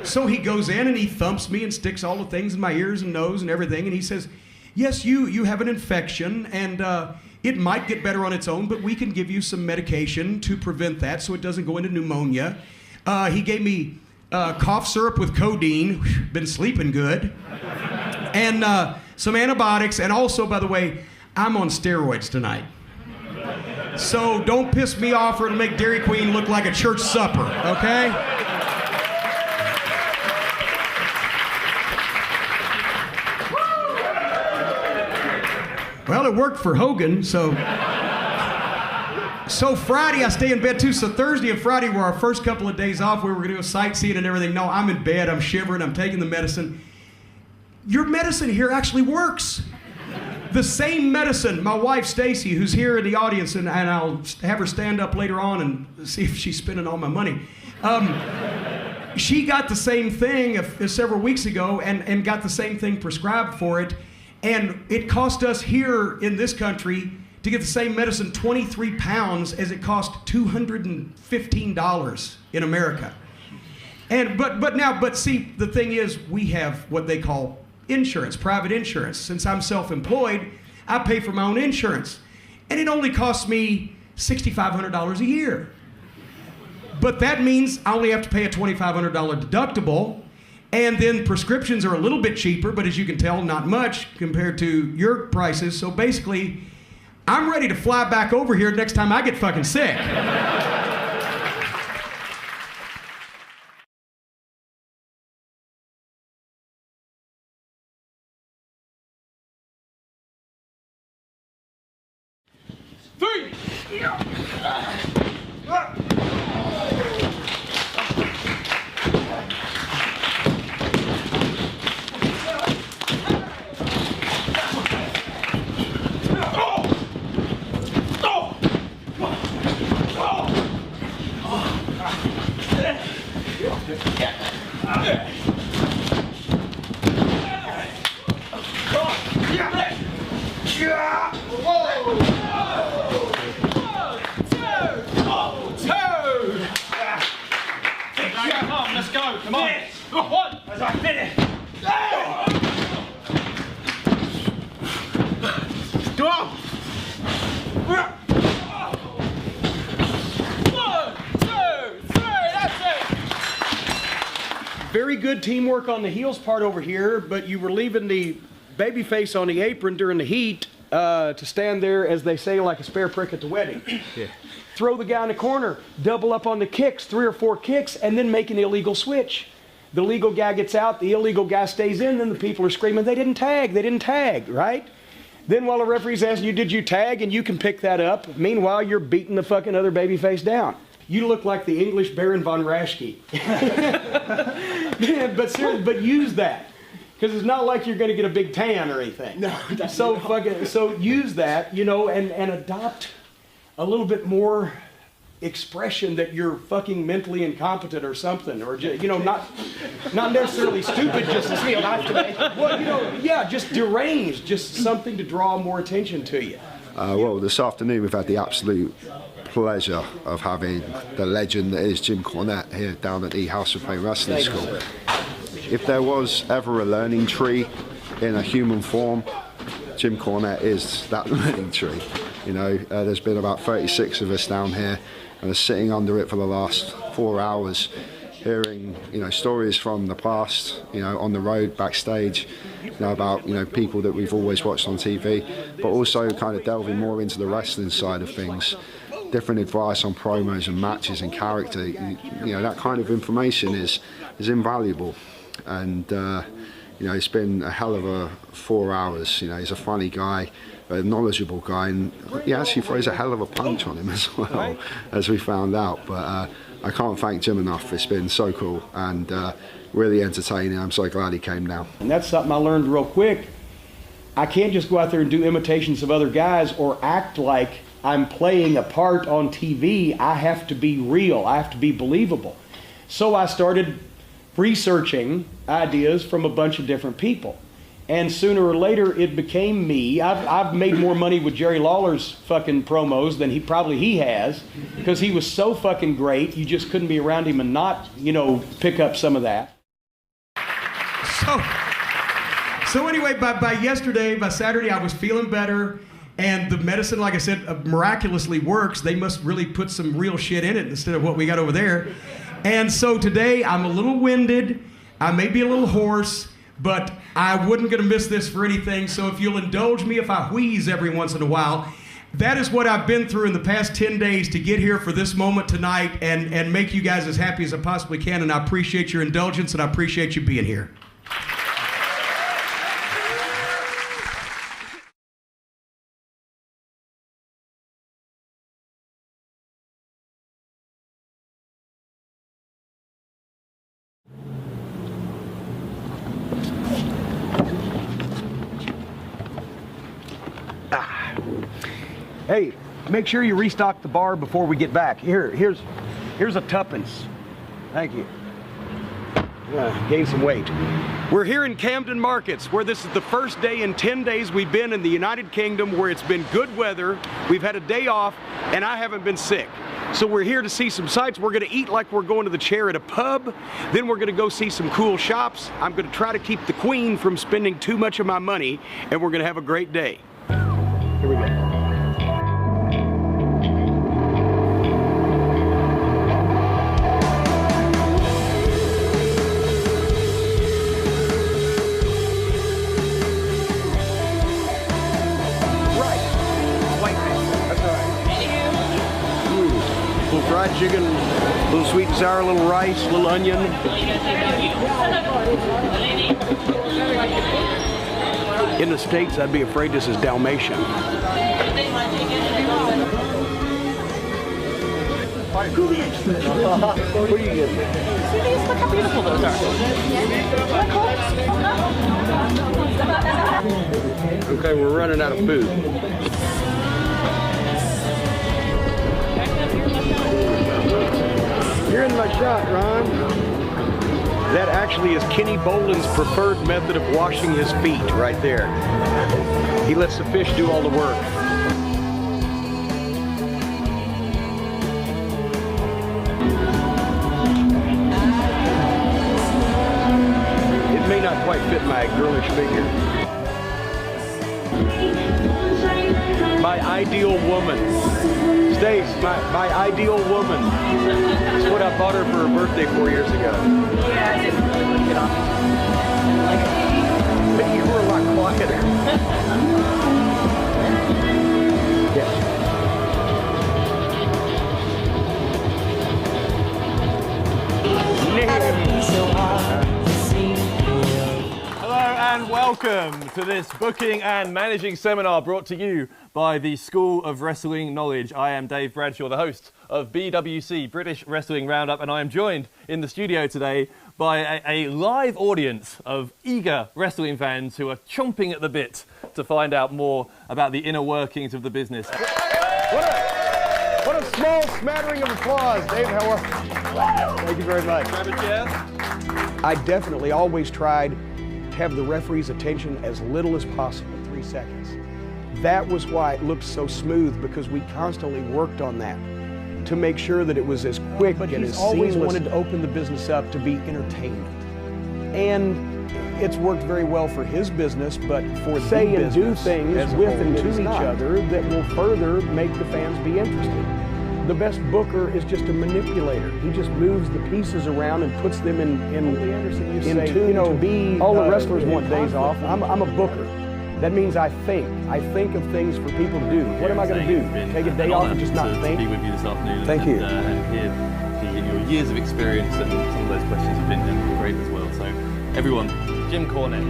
So he goes in and he thumps me and sticks all the things in my ears and nose and everything, and he says, yes, you have an infection, and it might get better on its own, but we can give you some medication to prevent that so it doesn't go into pneumonia. He gave me cough syrup with codeine, been sleeping good, and some antibiotics, and also, by the way, I'm on steroids tonight. So don't piss me off or it'll make Dairy Queen look like a church supper, okay? Well, it worked for Hogan, so Friday I stay in bed too. So Thursday and Friday were our first couple of days off. We were gonna go sightseeing and everything. No, I'm in bed, I'm shivering, I'm taking the medicine. Your medicine here actually works. The same medicine, my wife Stacy, who's here in the audience, and I'll have her stand up later on and see if she's spending all my money. She got the same thing several weeks ago and got the same thing prescribed for it. And it cost us here in this country to get the same medicine 23 pounds as it cost $215 in America. But see, the thing is, we have what they call insurance, private insurance. Since I'm self-employed, I pay for my own insurance. And it only costs me $6,500 a year. But that means I only have to pay a $2,500 deductible, and then prescriptions are a little bit cheaper, but as you can tell, not much compared to your prices. So basically, I'm ready to fly back over here next time I get fucking sick. Very good teamwork on the heels part over here, but you were leaving the babyface on the apron during the heat to stand there, as they say, like a spare prick at the wedding. Yeah. Throw the guy in the corner, double up on the kicks, 3 or 4 kicks, and then make an illegal switch. The legal guy gets out, the illegal guy stays in, then the people are screaming, they didn't tag, right? Then while the referee's asking you, did you tag? And you can pick that up. Meanwhile, you're beating the fucking other babyface down. You look like the English Baron von Raschke. But seriously, but use that. Because it's not like you're going to get a big tan or anything. No, so use that, you know, and adopt a little bit more expression that you're fucking mentally incompetent or something, or you know, not necessarily stupid, just real life today. Well, you know, yeah, just deranged, just something to draw more attention to you. Well, this afternoon we've had the absolute pleasure of having the legend that is Jim Cornette here down at the House of Pain Wrestling School. If there was ever a learning tree in a human form, Jim Cornette is that learning tree. You know, there's been about 36 of us down here, and are sitting under it for the last 4 hours, hearing, you know, stories from the past, you know, on the road, backstage, you know, about, you know, people that we've always watched on TV, but also kind of delving more into the wrestling side of things. Different advice on promos and matches and character. You know, that kind of information is invaluable. And you know, it's been a hell of a 4 hours. You know, he's a funny guy, a knowledgeable guy, and he actually throws a hell of a punch on him as well, as we found out. But I can't thank Jim enough. It's been so cool and really entertaining. I'm so glad he came down. And that's something I learned real quick. I can't just go out there and do imitations of other guys or act like I'm playing a part on TV. I have to be real. I have to be believable. So I started researching ideas from a bunch of different people. And sooner or later, it became me. I've made more money with Jerry Lawler's fucking promos than he has, because he was so fucking great. You just couldn't be around him and not, pick up some of that. So anyway, by Saturday, I was feeling better. And the medicine, like I said, miraculously works. They must really put some real shit in it instead of what we got over there. And so today, I'm a little winded. I may be a little hoarse. But I wouldn't gonna miss this for anything, so if you'll indulge me if I wheeze every once in a while. That is what I've been through in the past 10 days to get here for this moment tonight and make you guys as happy as I possibly can, and I appreciate your indulgence and I appreciate you being here. Hey, make sure you restock the bar before we get back. Here's a tuppence. Thank you. Gain some weight. We're here in Camden Markets, where this is the first day in 10 days we've been in the United Kingdom, where it's been good weather, we've had a day off, and I haven't been sick. So we're here to see some sights. We're gonna eat like we're going to the chair at a pub. Then we're gonna go see some cool shops. I'm gonna try to keep the Queen from spending too much of my money, and we're gonna have a great day. Here we go. Fried chicken, a little sweet and sour, a little rice, a little onion. In the States, I'd be afraid this is Dalmatian. What are you getting? See these? Look how beautiful those are. Okay, we're running out of food. You're in my shot, Ron. That actually is Kenny Boland's preferred method of washing his feet right there. He lets the fish do all the work. It may not quite fit my girlish figure. My ideal woman. Stace, my ideal woman. That's what I bought her for her birthday 4 years ago. Yeah, I didn't really look it off. But you were a lot quieter. Hello and welcome to this booking and managing seminar brought to you by the School of Wrestling Knowledge. I am Dave Bradshaw, the host of BWC, British Wrestling Roundup, and I am joined in the studio today by a live audience of eager wrestling fans who are chomping at the bit to find out more about the inner workings of the business. What a small smattering of applause. Dave, how are you? Thank you very much. Grab a chair. I definitely always tried to have the referee's attention as little as possible, 3 seconds. That was why it looked so smooth, because we constantly worked on that to make sure that it was as quick and as seamless. But he's always wanted to open the business up to be entertainment. And it's worked very well for his business, but for say and do things with and to each other that will further make the fans be interested. The best booker is just a manipulator. He just moves the pieces around and puts them in tune to be. All the wrestlers want days off. I'm a booker. That means I think. I think of things for people to do. What am I going to do? Take a day off and just not think? To be with you this afternoon. Thank you. And hear your years of experience, and some of those questions have been great as well. So, everyone, Jim Cornette.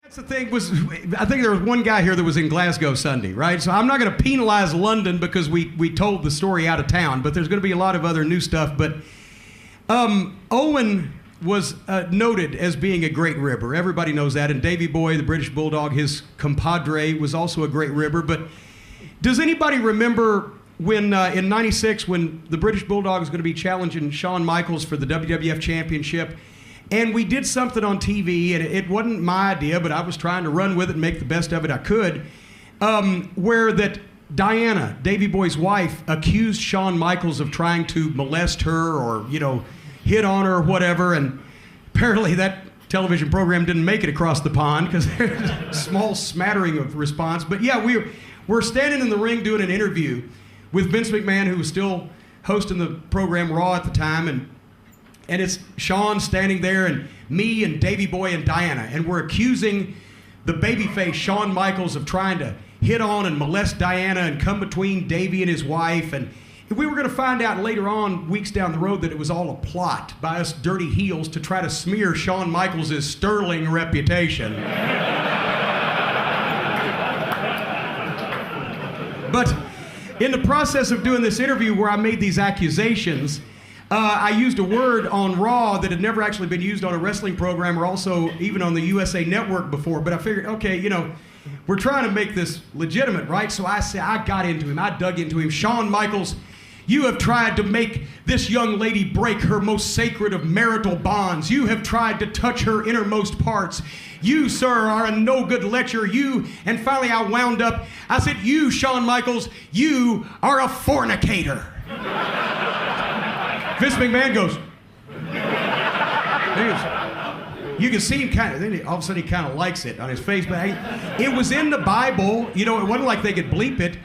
That's the thing was, I think there was one guy here that was in Glasgow Sunday, right? So I'm not going to penalize London because we told the story out of town, but there's going to be a lot of other new stuff. But Owen was noted as being a great ribber. Everybody knows that. And Davey Boy, the British Bulldog, his compadre, was also a great ribber. But does anybody remember when in '96 when the British Bulldog was going to be challenging Shawn Michaels for the WWF Championship? And we did something on TV, and it wasn't my idea, but I was trying to run with it and make the best of it I could, where that Diana, Davey Boy's wife, accused Shawn Michaels of trying to molest her or, hit on her or whatever, and apparently that television program didn't make it across the pond because there's a small smattering of response. But yeah, we're standing in the ring doing an interview with Vince McMahon, who was still hosting the program Raw at the time, and it's Shawn standing there and me and Davey Boy and Diana, and we're accusing the babyface Shawn Michaels of trying to hit on and molest Diana and come between Davey and his wife. And we were going to find out later on, weeks down the road, that it was all a plot by us dirty heels to try to smear Shawn Michaels' sterling reputation. But in the process of doing this interview where I made these accusations, I used a word on Raw that had never actually been used on a wrestling program or also even on the USA Network before. But I figured, okay, we're trying to make this legitimate, right? So I got into him. I dug into him. Shawn Michaels, you have tried to make this young lady break her most sacred of marital bonds. You have tried to touch her innermost parts. You, sir, are a no-good lecher. And finally I wound up, I said, you, Shawn Michaels, you are a fornicator. Vince McMahon goes, you can see him then all of a sudden he kind of likes it on his face, but it was in the Bible, it wasn't like they could bleep it.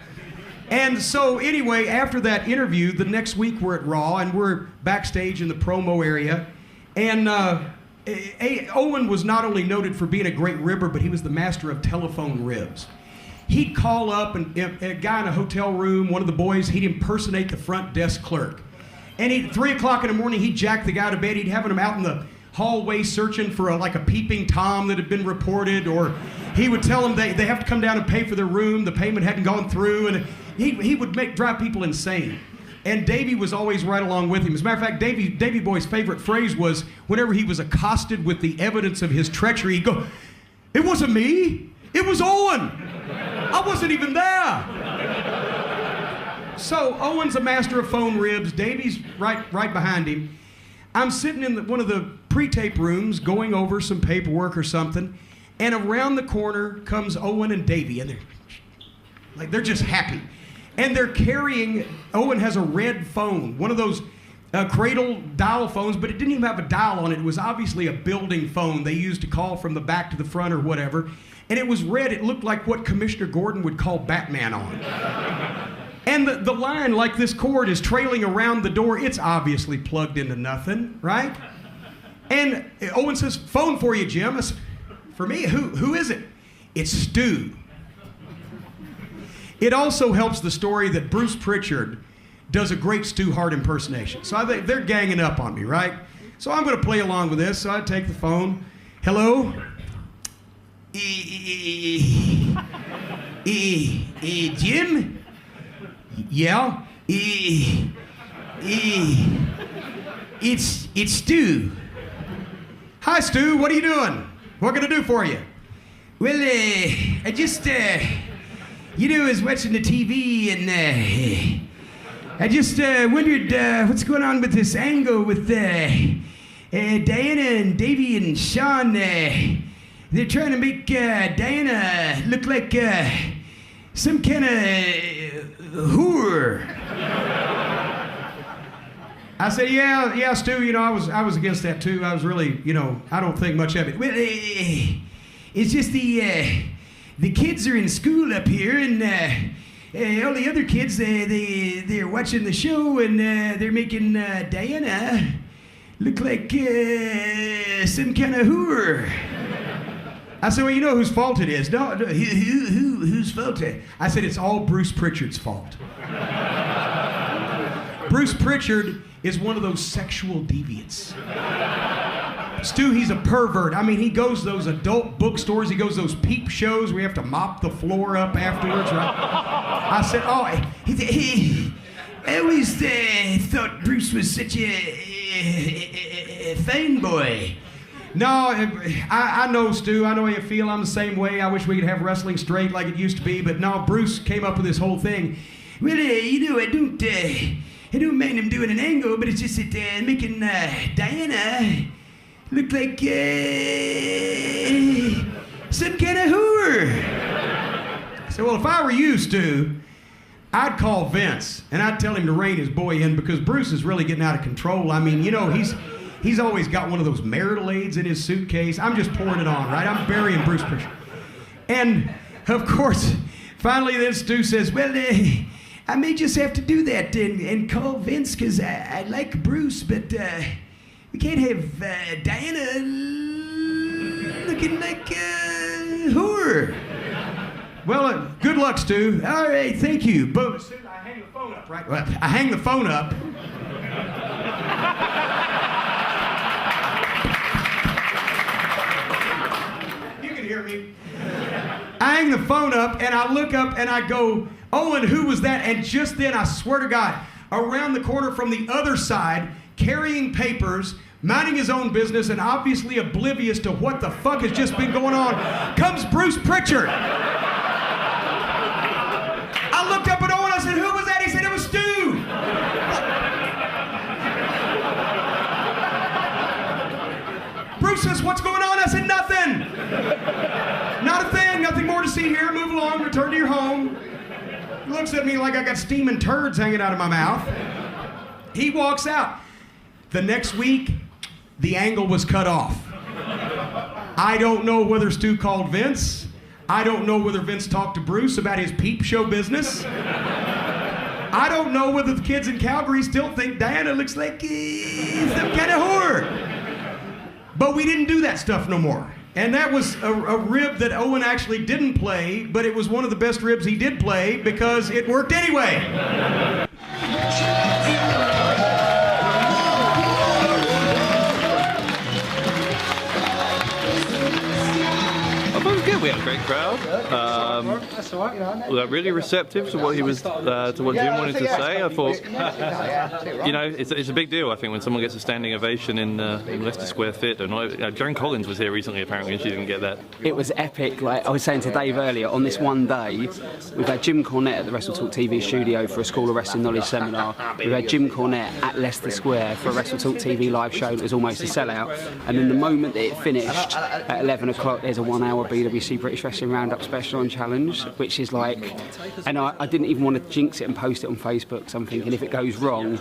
And so anyway, after that interview, the next week we're at Raw and we're backstage in the promo area, and Owen was not only noted for being a great ribber, but he was the master of telephone ribs. He'd call up and a guy in a hotel room, one of the boys, he'd impersonate the front desk clerk. And 3 o'clock in the morning, he'd jack the guy to bed. He'd have him out in the hallway searching for a peeping Tom that had been reported, or he would tell them they have to come down and pay for their room. The payment hadn't gone through, and he would drive people insane. And Davey was always right along with him. As a matter of fact, Davey Boy's favorite phrase was whenever he was accosted with the evidence of his treachery, he'd go, "It wasn't me, it was Owen. I wasn't even there." So Owen's a master of phone ribs. Davey's right behind him. I'm sitting in one of the pre-tape rooms going over some paperwork or something, and around the corner comes Owen and Davey, and they're just happy. And they're carrying, Owen has a red phone, one of those cradle dial phones, but it didn't even have a dial on it. It was obviously a building phone they used to call from the back to the front or whatever. And it was red. It looked like what Commissioner Gordon would call Batman on. And the line, like this cord, is trailing around the door. It's obviously plugged into nothing, right? And Owen says, "Phone for you, Jim." I said, "For me? Who is it?" "It's Stu." It also helps the story that Bruce Pritchard does a great Stu Hart impersonation. So I think they're ganging up on me, right? So I'm going to play along with this. So I take the phone. "Hello? Jim? Yeah? It's Stu." "Hi, Stu. What are you doing? What can I do for you?" "Well, I just, was watching the TV and I just wondered what's going on with this angle with Diana and Davey and Shawn. They're trying to make Diana look like some kind of whore." I said, yeah, Stu, I was against that too. I was really, I don't think much of it. "Well, it's just the kids are in school up here, and all the other kids, they're watching the show, and they're making Diana look like some kind of whore." I said, "Well, you know whose fault it is." No, whose fault it? I said, "It's all Bruce Pritchard's fault." Bruce Pritchard is one of those sexual deviants. Stu, he's a pervert. I mean, he goes to those adult bookstores, he goes to those peep shows where you have to mop the floor up afterwards, right? I said, I always thought Bruce was such a Thane boy. No, I know, Stu. I know how you feel. I'm the same way. I wish we could have wrestling straight like it used to be. But no, Bruce came up with this whole thing. Well, you know, I don't mind him doing an angle, but it's just that making Diana look like some kind of whore. So, well, if I were you, Stu, I'd call Vince and I'd tell him to rein his boy in because Bruce is really getting out of control. I mean, you know, he's always got one of those marital aids in his suitcase. I'm just pouring it on, right? I'm burying Bruce Prichard. And, of course, finally then Stu says, well, I may just have to do that and call Vince because I like Bruce, but we can't have Diana looking like a whore. Well, good luck, Stu. All right, thank you. Boom. I hang the phone up, right? Well, I hang the phone up. You can hear me. I hang the phone up, and I look up, and I go, Owen, who was that? And just then, I swear to God, around the corner from the other side, carrying papers, minding his own business, and obviously oblivious to what the fuck has just been going on, comes Bruce Prichard. I looked up at Owen, I said, who was that? He said, it was Stu. Bruce says, what's going on? I said, nothing. Not a thing, nothing more to see here. Move along, return to your home. He looks at me like I got steaming turds hanging out of my mouth. He walks out. The next week, the angle was cut off. I don't know whether Stu called Vince. I don't know whether Vince talked to Bruce about his peep show business. I don't know whether the kids in Calgary still think Diana looks like some kind of whore. But we didn't do that stuff no more. And that was a rib that Owen actually didn't play, but it was one of the best ribs he did play because it worked anyway. We had a great crowd. We were really receptive to what he was, to what Jim wanted to say. I thought, you know, it's a big deal. I think when someone gets a standing ovation in Leicester Square Theatre. Joan Collins was here recently, apparently, and she didn't get that. It was epic. Like I was saying to Dave earlier, on this one day, we've had Jim Cornette at the Wrestle Talk TV studio for a School of Wrestling Knowledge seminar. We've had Jim Cornette at Leicester Square for a Wrestle Talk TV live show that was almost a sellout. And then the moment that it finished at 11 o'clock, there's a 1 hour BWC British Wrestling Roundup special on Challenge, which is like, and I didn't even want to jinx it and post it on Facebook, so I'm thinking if it goes wrong,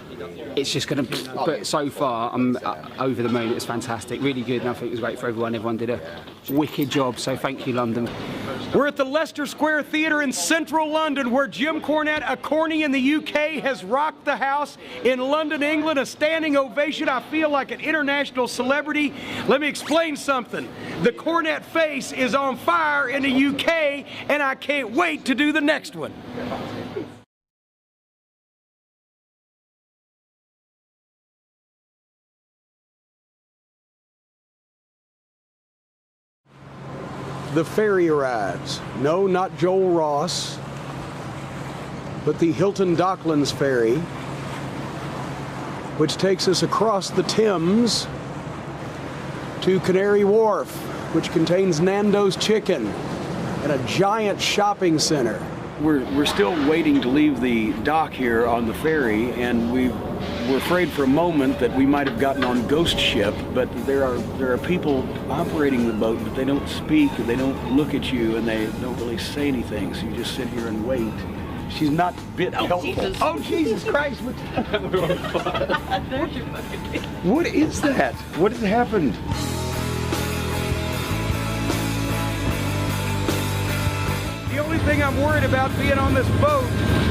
it's just going to, but so far I'm over the moon. It was fantastic, really good, and I think it was great for everyone. Everyone did a wicked job, so thank you, London. We're at the Leicester Square Theatre in central London, where Jim Cornette, a Corny in the UK, has rocked the house. In London, England, a standing ovation. I feel like an international celebrity. Let me explain something. The Cornette face is on fire in the UK, and I can't wait to do the next one. The ferry arrives. No, not Joel Ross, but the Hilton Docklands ferry, which takes us across the Thames to Canary Wharf, which contains Nando's Chicken and a giant shopping center. We're still waiting to leave the dock here on the ferry, and we're afraid for a moment that we might have gotten on ghost ship, but there are people operating the boat, but they don't speak, they don't look at you, and they don't really say anything, so you just sit here and wait. She's not a bit helpful. Jesus. Oh, Jesus Christ. What is that? What has happened? The only thing I'm worried about being on this boat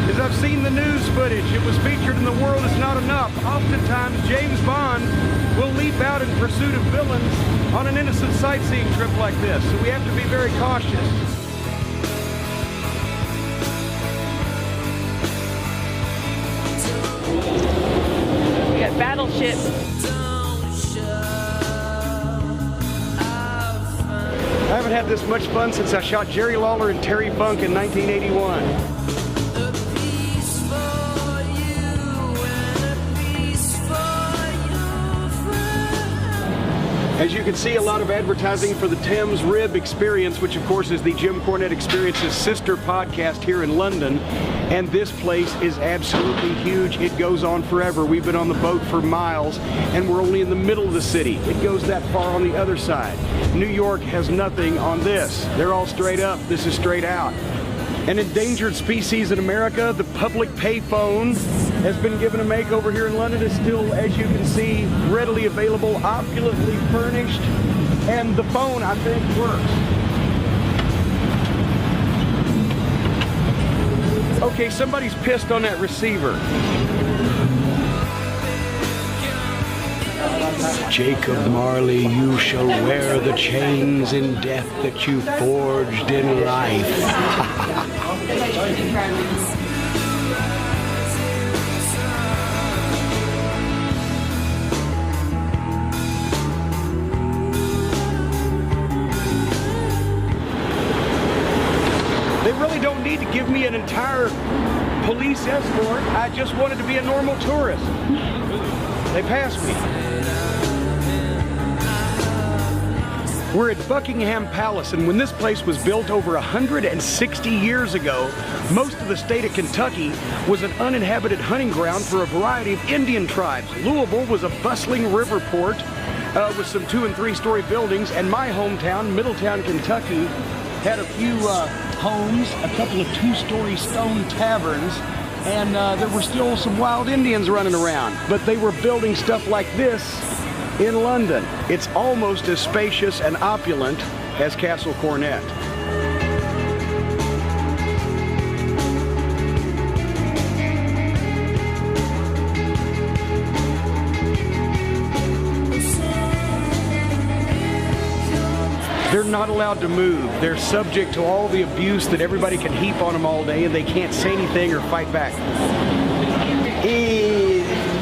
is I've seen the news footage. It was featured in The World Is Not Enough. Oftentimes, James Bond will leap out in pursuit of villains on an innocent sightseeing trip like this, so we have to be very cautious. We got battleships. I haven't had this much fun since I shot Jerry Lawler and Terry Funk in 1981. As you can see, a lot of advertising for the Thames Rib Experience, which of course is the Jim Cornette Experience's sister podcast here in London. And this place is absolutely huge. It goes on forever. We've been on the boat for miles, and we're only in the middle of the city. It goes that far on the other side. New York has nothing on this. They're all straight up. This is straight out. An endangered species in America, the public payphone, has been given a makeover here in London. It's still, as you can see, readily available, opulently furnished, and the phone, I think, works. Okay, somebody's pissed on that receiver. Jacob Marley, you shall wear the chains in death that you forged in life. They really don't need to give me an entire police escort. I just wanted to be a normal tourist. They passed me. We're at Buckingham Palace, and when this place was built over 160 years ago, most of the state of Kentucky was an uninhabited hunting ground for a variety of Indian tribes. Louisville was a bustling river port with some 2- and 3-story buildings, and my hometown, Middletown, Kentucky, had a few homes, a couple of 2-story stone taverns, and there were still some wild Indians running around. But they were building stuff like this in London. It's almost as spacious and opulent as Castle Cornette. They're not allowed to move. They're subject to all the abuse that everybody can heap on them all day, and they can't say anything or fight back.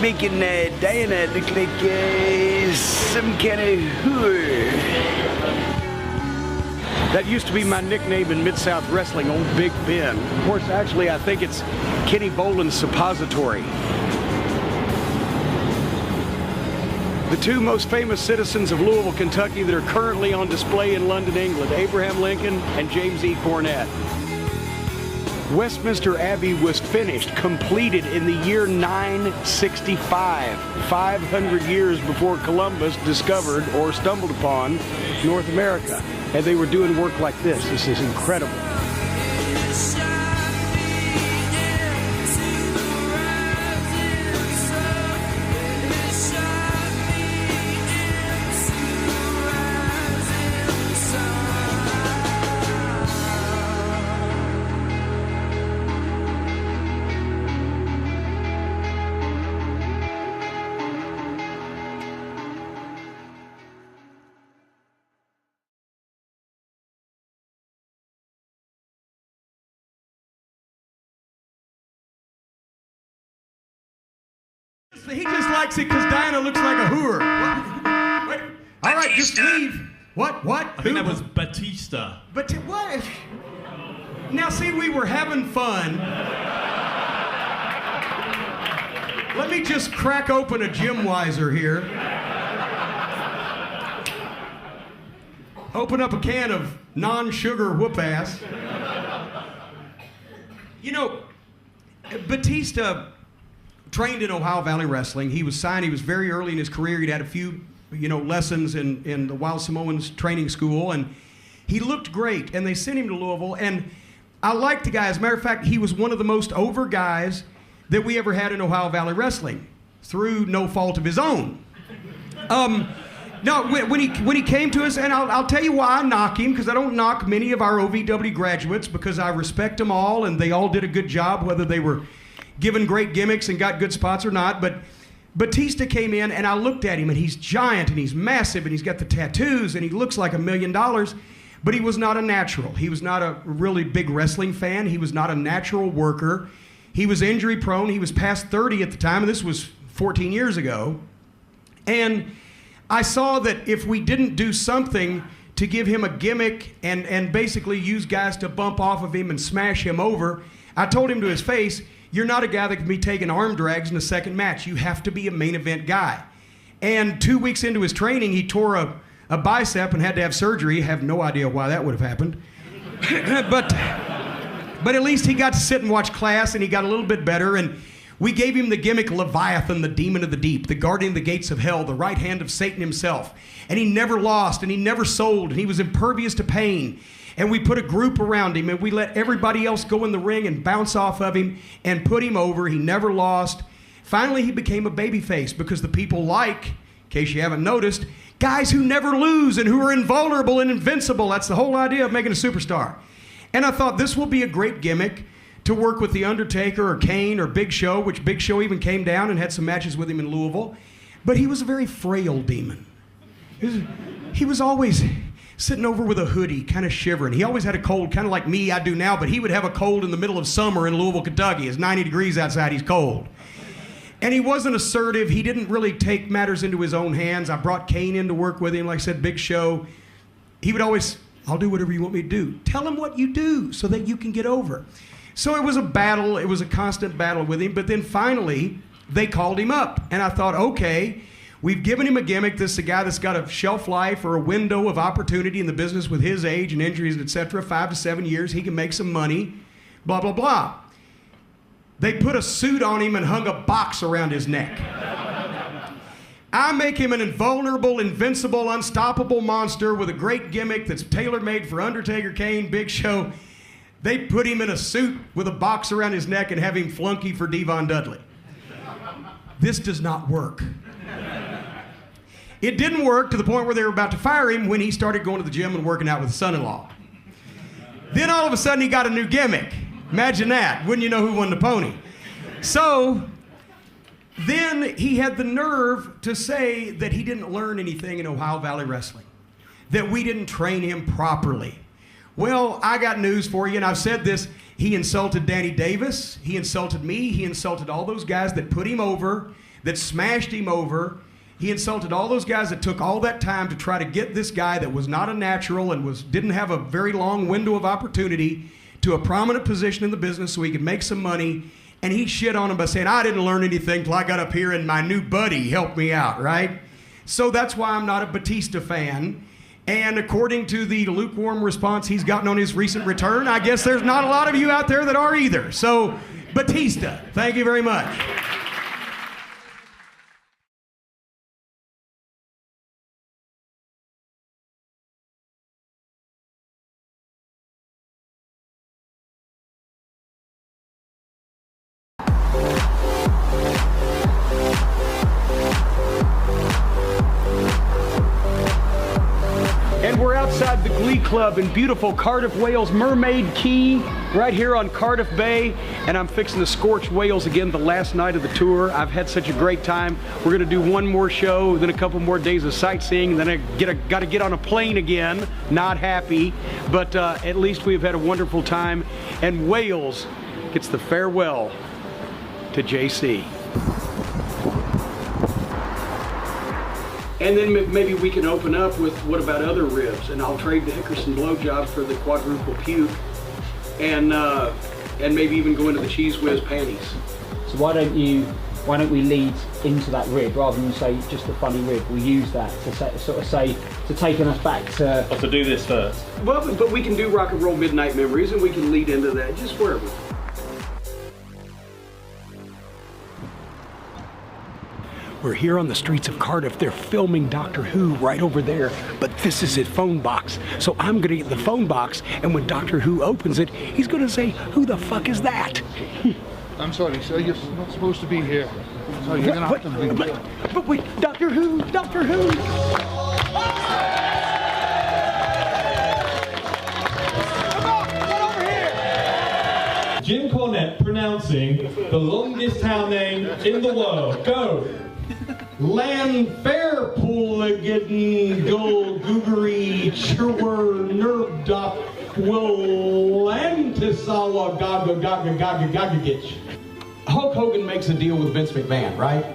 Making Diana look like some kind of whore. That used to be my nickname in Mid-South Wrestling, Old Big Ben. Of course, actually, I think it's Kenny Boland's suppository. The two most famous citizens of Louisville, Kentucky that are currently on display in London, England, Abraham Lincoln and James E. Cornette. Westminster Abbey was finished, completed in the year 965, 500 years before Columbus discovered or stumbled upon North America. And they were doing work like this. This is incredible. He just likes it because Diana looks like a hooer. Wait. All right, just leave. What? I think that was Batista. But what? Now, see, we were having fun. Let me just crack open a Jim Weiser here. Open up a can of non-sugar whoop-ass. You know, Batista trained in Ohio Valley Wrestling. He was signed. He was very early in his career. He'd had a few, lessons in the Wild Samoans training school, and he looked great. And they sent him to Louisville. And I liked the guy. As a matter of fact, he was one of the most over guys that we ever had in Ohio Valley Wrestling, through no fault of his own. No, when he came to us, and I'll tell you why I knock him, because I don't knock many of our OVW graduates, because I respect them all, and they all did a good job, whether they were given great gimmicks and got good spots or not. But Batista came in, and I looked at him, and he's giant, and he's massive, and he's got the tattoos, and he looks like $1 million, but he was not a natural. He was not a really big wrestling fan. He was not a natural worker. He was injury prone. He was past 30 at the time, and this was 14 years ago. And I saw that if we didn't do something to give him a gimmick and basically use guys to bump off of him and smash him over, I told him to his face, you're not a guy that can be taking arm drags in a second match. You have to be a main event guy. And 2 weeks into his training, he tore a bicep and had to have surgery. Have no idea why that would have happened. But at least he got to sit and watch class, and he got a little bit better. And we gave him the gimmick Leviathan, the demon of the deep, the guardian of the gates of hell, the right hand of Satan himself. And he never lost, and he never sold, and he was impervious to pain. And we put a group around him, and we let everybody else go in the ring and bounce off of him and put him over. He never lost. Finally, he became a babyface because the people like, in case you haven't noticed, guys who never lose and who are invulnerable and invincible. That's the whole idea of making a superstar. And I thought this will be a great gimmick to work with The Undertaker or Kane or Big Show, which Big Show even came down and had some matches with him in Louisville. But he was a very frail demon. He was always sitting over with a hoodie, kind of shivering. He always had a cold, kind of like me, I do now, but he would have a cold in the middle of summer in Louisville, Kentucky. It's 90 degrees outside, he's cold. And he wasn't assertive. He didn't really take matters into his own hands. I brought Kane in to work with him, like I said, Big Show. He would always, I'll do whatever you want me to do. Tell him what you do so that you can get over. So it was a battle. It was a constant battle with him. But then finally, they called him up. And I thought, okay, we've given him a gimmick. This is a guy that's got a shelf life or a window of opportunity in the business with his age and injuries, etc. 5 to 7 years. He can make some money, blah, blah, blah. They put a suit on him and hung a box around his neck. I make him an invulnerable, invincible, unstoppable monster with a great gimmick that's tailor-made for Undertaker, Kane, Big Show. They put him in a suit with a box around his neck and have him flunky for Devon Dudley. This does not work. It didn't work to the point where they were about to fire him when he started going to the gym and working out with his son-in-law. Then all of a sudden he got a new gimmick. Imagine that. Wouldn't you know who won the pony? So then he had the nerve to say that he didn't learn anything in Ohio Valley Wrestling, that we didn't train him properly. Well, I got news for you, and I've said this. He insulted Danny Davis. He insulted me. He insulted all those guys that put him over, that smashed him over. He insulted all those guys that took all that time to try to get this guy that was not a natural and didn't have a very long window of opportunity to a prominent position in the business so he could make some money. And he shit on him by saying, I didn't learn anything till I got up here and my new buddy helped me out, right? So that's why I'm not a Batista fan. And according to the lukewarm response he's gotten on his recent return, I guess there's not a lot of you out there that are either. So, Batista, thank you very much. And we're outside the Glee Club in beautiful Cardiff, Wales, Mermaid Key, right here on Cardiff Bay. And I'm fixing to scorch whales again the last night of the tour. I've had such a great time. We're gonna do one more show, then a couple more days of sightseeing, then I gotta get on a plane again. Not happy, but at least we've had a wonderful time. And Wales gets the farewell to JC. And then maybe we can open up with what about other ribs, and I'll trade the Hickerson blowjob for the quadruple puke, and maybe even go into the cheese whiz panties. So why don't we lead into that rib rather than say just a funny rib? We'll use that to taking us back to. Or to do this first. Well, but we can do Rock and Roll Midnight Memories, and we can lead into that just wherever. We're here on the streets of Cardiff. They're filming Doctor Who right over there, but this is his phone box. So I'm gonna get the phone box, and when Doctor Who opens it, he's gonna say, who the fuck is that? I'm sorry, sir, you're not supposed to be here. So you're gonna have to leave. But wait, Doctor Who, Doctor Who! Jim Cornette pronouncing the longest town name in the world. Go! Lanfairpulligan Gulguguri Churwer Nerdop Willantisawa Gaga Gaga Gaga Gagagich. Hulk Hogan makes a deal with Vince McMahon, right?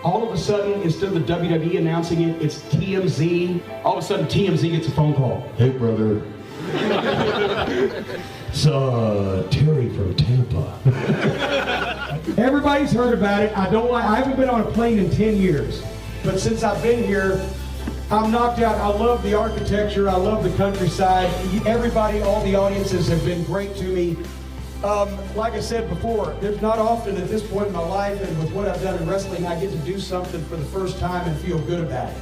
All of a sudden, instead of the WWE announcing it, it's TMZ. All of a sudden, TMZ gets a phone call. Hey, brother. It's Terry from Tampa. Everybody's heard about it. I haven't been on a plane in 10 years. But since I've been here, I'm knocked out. I love the architecture. I love the countryside. Everybody, all the audiences have been great to me. Like I said before, there's not often at this point in my life and with what I've done in wrestling, I get to do something for the first time and feel good about it.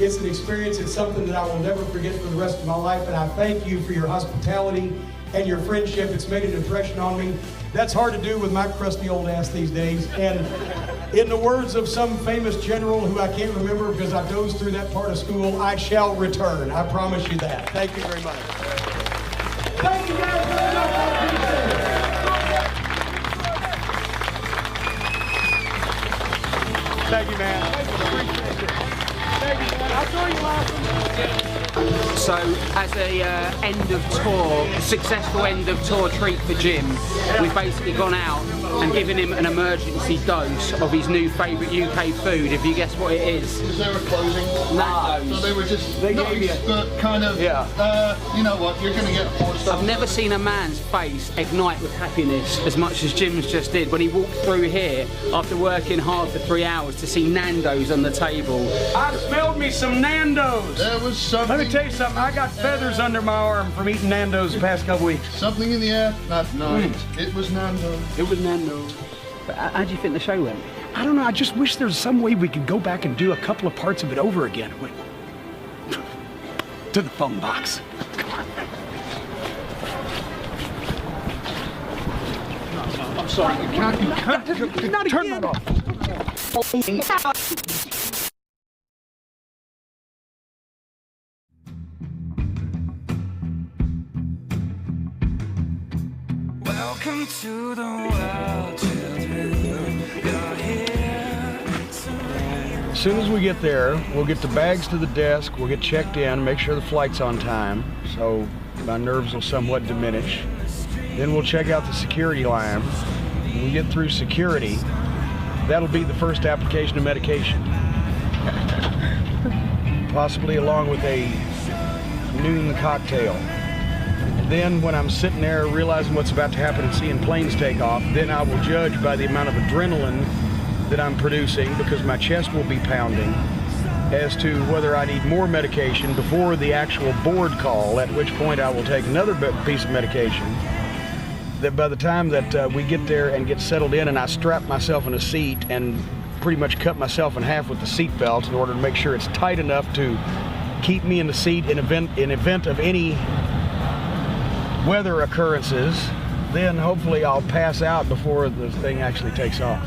It's an experience. It's something that I will never forget for the rest of my life. And I thank you for your hospitality and your friendship. It's made an impression on me. That's hard to do with my crusty old ass these days. And in the words of some famous general who I can't remember because I dozed through that part of school, I shall return. I promise you that. Thank you very much. Thank you guys very much. I appreciate it. Thank you, man. Thank you, man. I saw you last. So, as a end of tour, successful end of tour treat for Jim, we've basically gone out and given him an emergency dose of his new favourite UK food. Have you guessed what it is? Because they were closing. Nando's. So they were just nice, but kind of, you know what, you're going to get forced. I've never seen a man's face ignite with happiness as much as Jim's just did when he walked through here after working hard for 3 hours to see Nando's on the table. I smelled me some Nando's. There was something. Let me tell you something. I got feathers under my arm from eating Nando's the past couple weeks. Something in the air that night. It was Nando's. It was Nando's. But how do you think the show went? I don't know. I just wish there was some way we could go back and do a couple of parts of it over again. To the phone box. Come on. I'm sorry. You can't. Not turn that off. Welcome to the world, children. You're here. As soon as we get there, we'll get the bags to the desk, we'll get checked in, make sure the flight's on time, so my nerves will somewhat diminish. Then we'll check out the security line. When we get through security, that'll be the first application of medication. Possibly along with a noon cocktail. Then when I'm sitting there realizing what's about to happen and seeing planes take off, then I will judge by the amount of adrenaline that I'm producing, because my chest will be pounding, as to whether I need more medication before the actual board call, at which point I will take another piece of medication. That by the time that we get there and get settled in and I strap myself in a seat and pretty much cut myself in half with the seat belt in order to make sure it's tight enough to keep me in the seat in event of any weather occurrences, then hopefully I'll pass out before the thing actually takes off.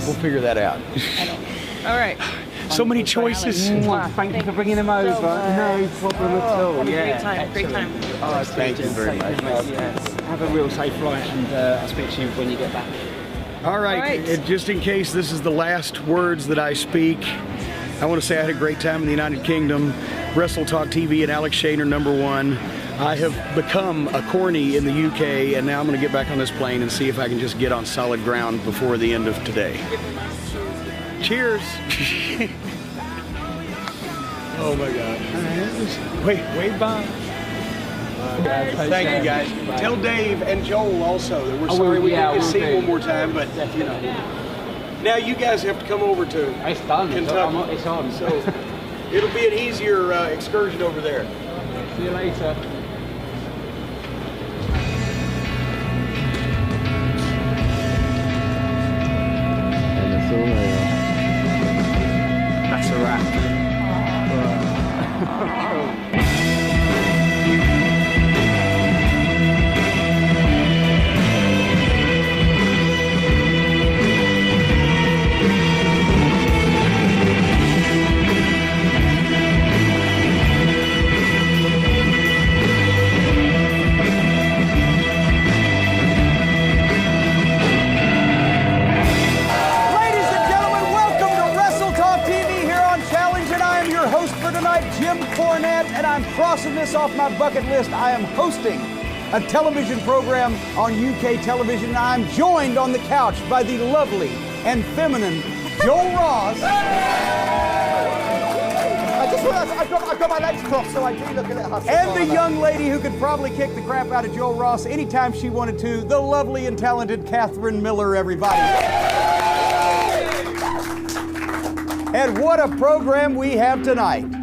We'll figure that out. All right. So many choices. Thank you for bringing him over. No problem at all. Great time. Oh, thank you very much. Yes. Have a real safe flight, and I'll speak to you when you get back. All right. And just in case this is the last words that I speak, I want to say I had a great time in the United Kingdom. Wrestle Talk TV and Alex Shane are #1. I have become a Corny in the UK, and now I'm going to get back on this plane and see if I can just get on solid ground before the end of today. Cheers. Oh my God. Wait, Bob. Thank you guys. Tell Dave and Joel also that we're sorry we didn't get to see you one more time, but you know. Now you guys have to come over to Kentucky. It's on. So it'll be an easier excursion over there. See you later. That's a wrap. Cornette, and I'm crossing this off my bucket list. I am hosting a television program on UK television, and I'm joined on the couch by the lovely and feminine Joel Ross. got my legs crossed, so I do look a little husky. And the young lady who could probably kick the crap out of Joe Ross anytime she wanted to, the lovely and talented Catherine Miller, everybody. And what a program we have tonight.